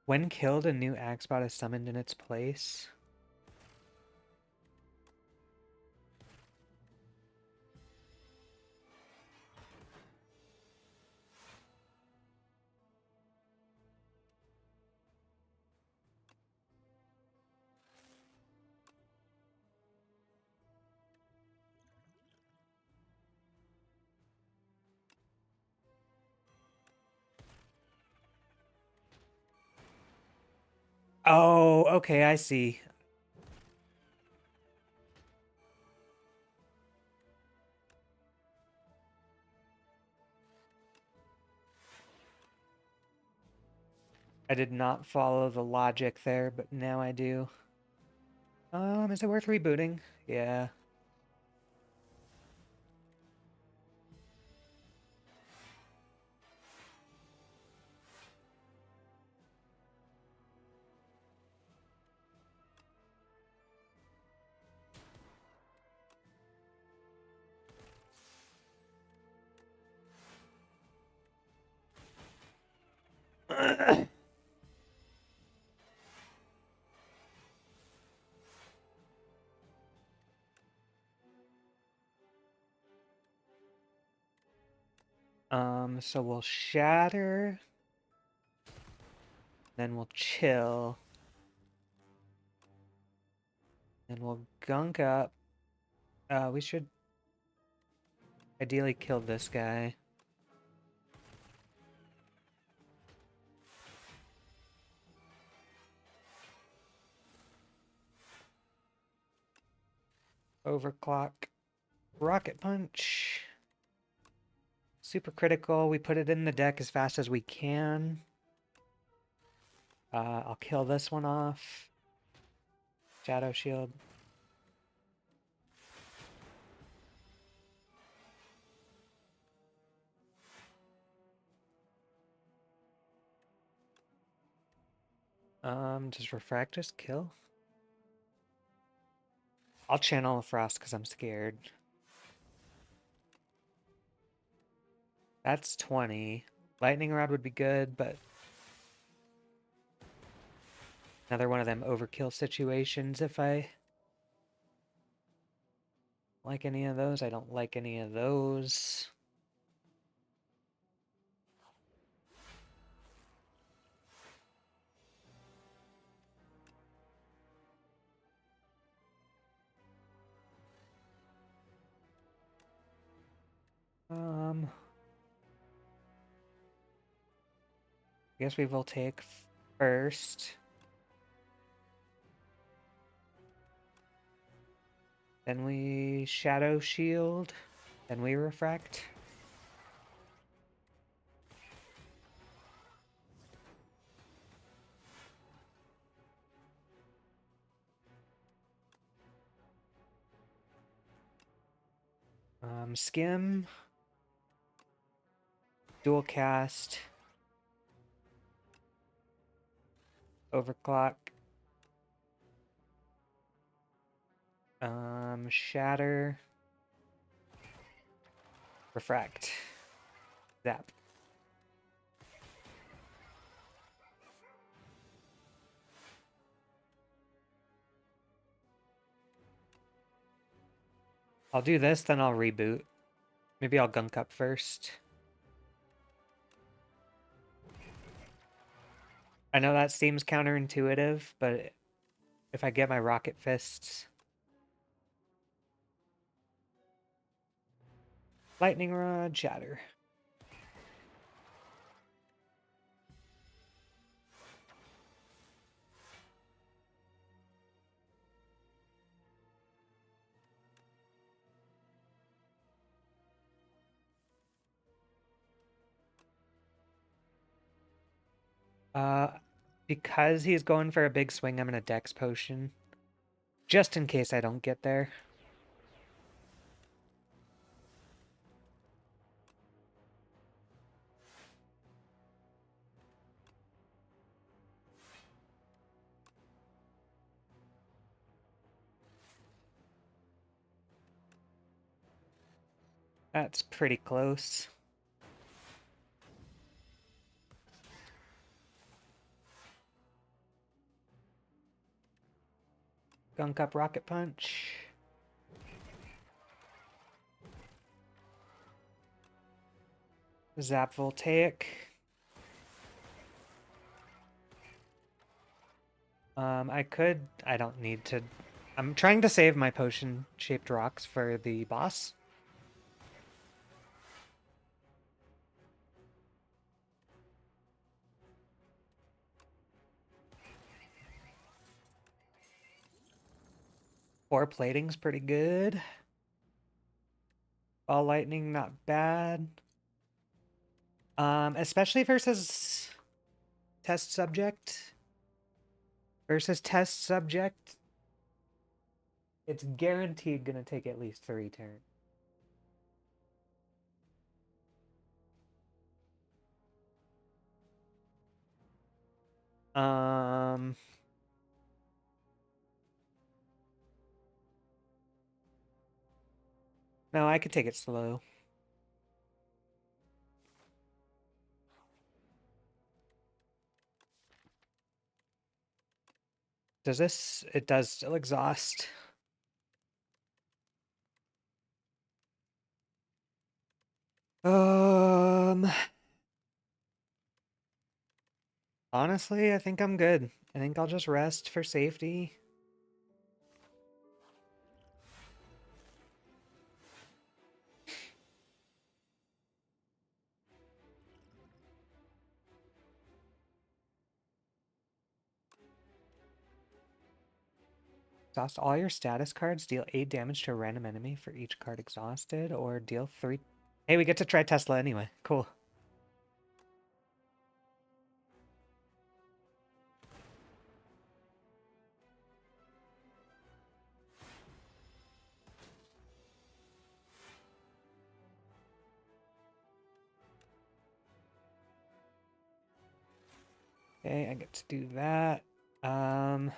When killed, a new Axebot is summoned in its place. Oh, okay, I see. I did not follow the logic there, but now I do. Is it worth rebooting? Yeah. So we'll shatter, then we'll chill, and we'll gunk up. We should ideally kill this guy. Overclock, rocket punch. Super critical. We put it in the deck as fast as we can. I'll kill this one off. Shadow shield. Does refract just kill? I'll channel Frost because I'm scared. That's 20. Lightning Rod would be good, but another one of them overkill situations if I like any of those. I don't like any of those. I guess we will take first. Then we Shadow Shield. Then we Refract. Skim. Dual Cast. Overclock. Shatter. Refract. Zap. I'll do this, then I'll reboot. Maybe I'll gunk up first. I know that seems counterintuitive, but if I get my rocket fists... Lightning Rod, Shatter. Because he's going for a big swing, I'm gonna Dex Potion. Just in case I don't get there. That's pretty close. Gunk up Rocket Punch. Zap Voltaic. I don't need to. I'm trying to save my potion-shaped rocks for the boss. Four plating's pretty good. Ball lightning, not bad. Especially versus test subject. Versus test subject. It's guaranteed gonna take at least 3 turns. No, I could take it slow. Does this? It does still exhaust. Honestly, I think I'm good. I think I'll just rest for safety. Exhaust all your status cards, deal 8 damage to a random enemy for each card exhausted, or deal 3... Hey, we get to try Tesla anyway. Cool. Okay, I get to do that. Why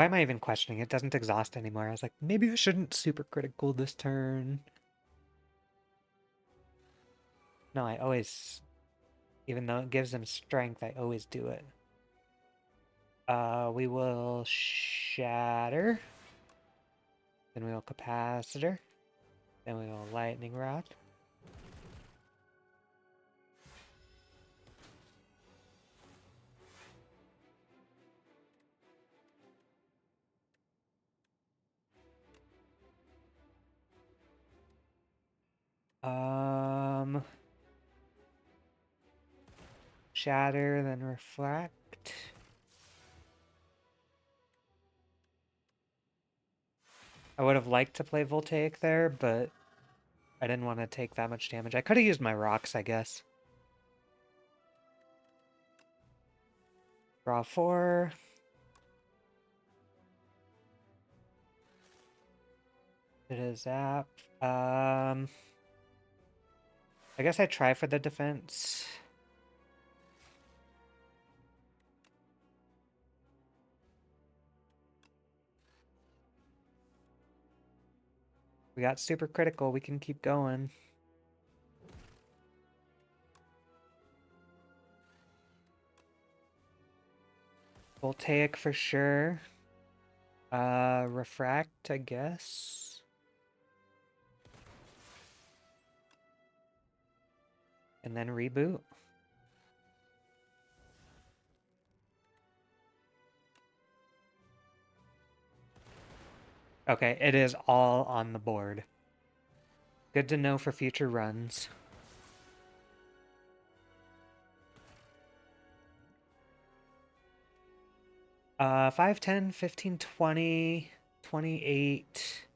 am I even questioning? It doesn't exhaust anymore. I was like, maybe I shouldn't super critical this turn. No, I always, even though it gives them strength, I always do it. We will shatter. Then we will capacitor. Then we will lightning rod. Shatter, then reflect. I would have liked to play Voltaic there, but I didn't want to take that much damage. I could have used my rocks, I guess. Draw 4. It is zap. I guess I try for the defense. We got super critical. We can keep going. Voltaic for sure. Refract, I guess. And then reboot. Okay, it is all on the board. Good to know for future runs. Uh, 5, 10, 15, 20, 28,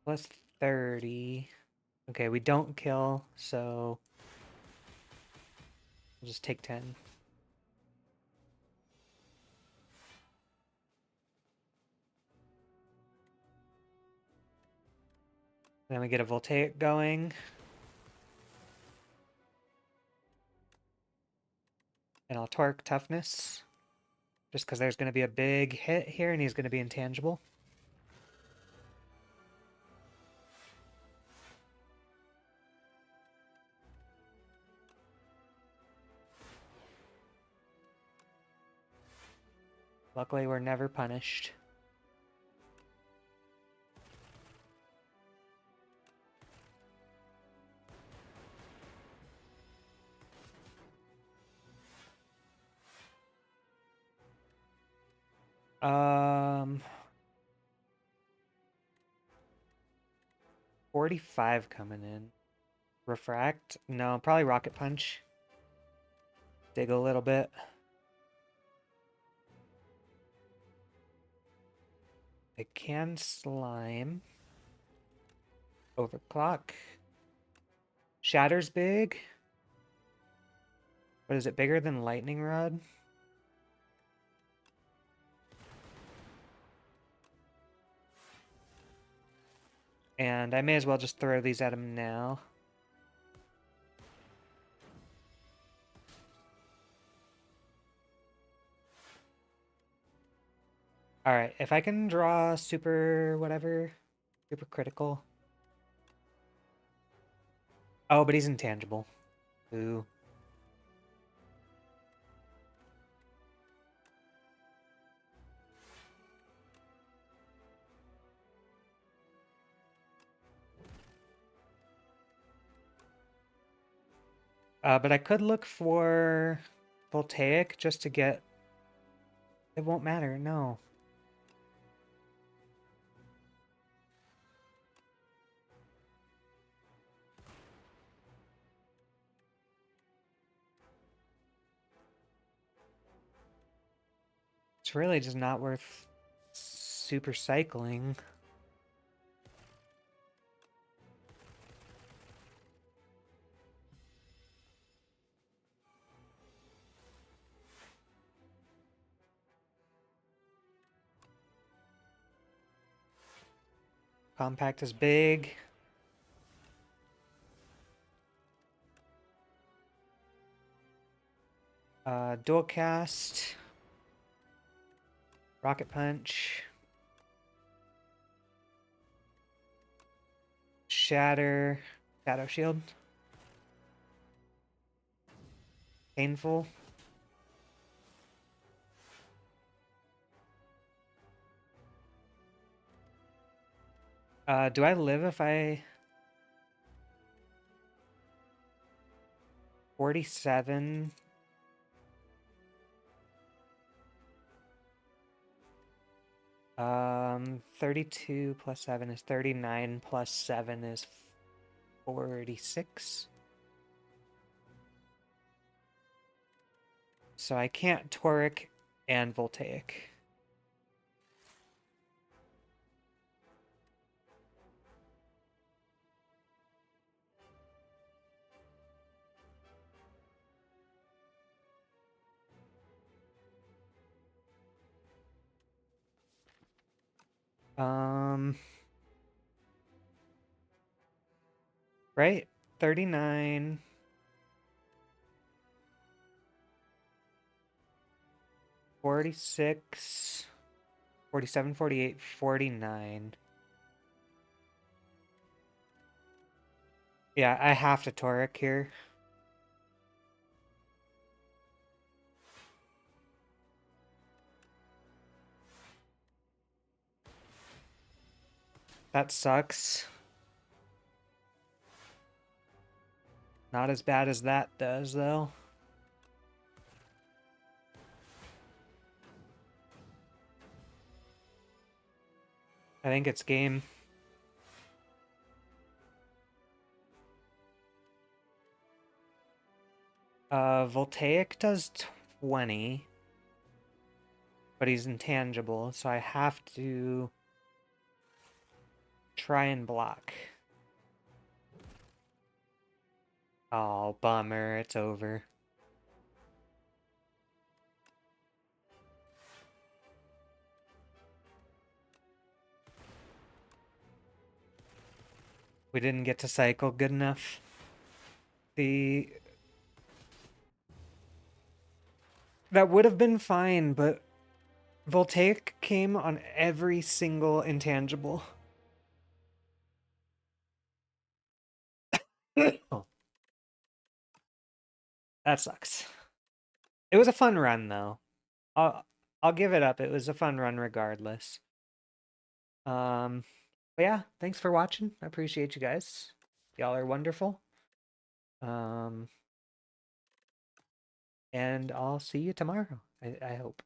plus 30. Okay, we don't kill, so we'll just take 10. Then we get a Voltaic going. And I'll torque toughness. Just because there's going to be a big hit here and he's going to be intangible. Luckily, we're never punished. Um, 45 coming in. Refract? No, probably Rocket Punch. Dig a little bit. I can slime. Overclock. Shatter's big. What is it, bigger than Lightning Rod? And I may as well just throw these at him now. Alright, if I can draw super whatever, super critical. Oh, but he's intangible. Ooh. But I could look for Voltaic just to get... It won't matter, no. It's really just not worth super cycling. Compact is big. Dual cast. Rocket punch. Shatter. Shadow shield. Painful. Do I live if I... 47. 32 plus 7 is 39 plus 7 is 46. So I can't Toric and Voltaic. Right? 39. 46. 47, 48, 49. Yeah, I have to Toric here. That sucks. Not as bad as that does, though. I think it's game. Voltaic does 20. But he's intangible, so I have to try and block. Oh, bummer. It's over. We didn't get to cycle good enough. That would have been fine, but Voltaic came on every single intangible. Oh. That sucks. It was a fun run, though. I'll give it up. It was a fun run regardless. But yeah, thanks for watching. I appreciate you guys. Y'all are wonderful. And I'll see you tomorrow, I hope.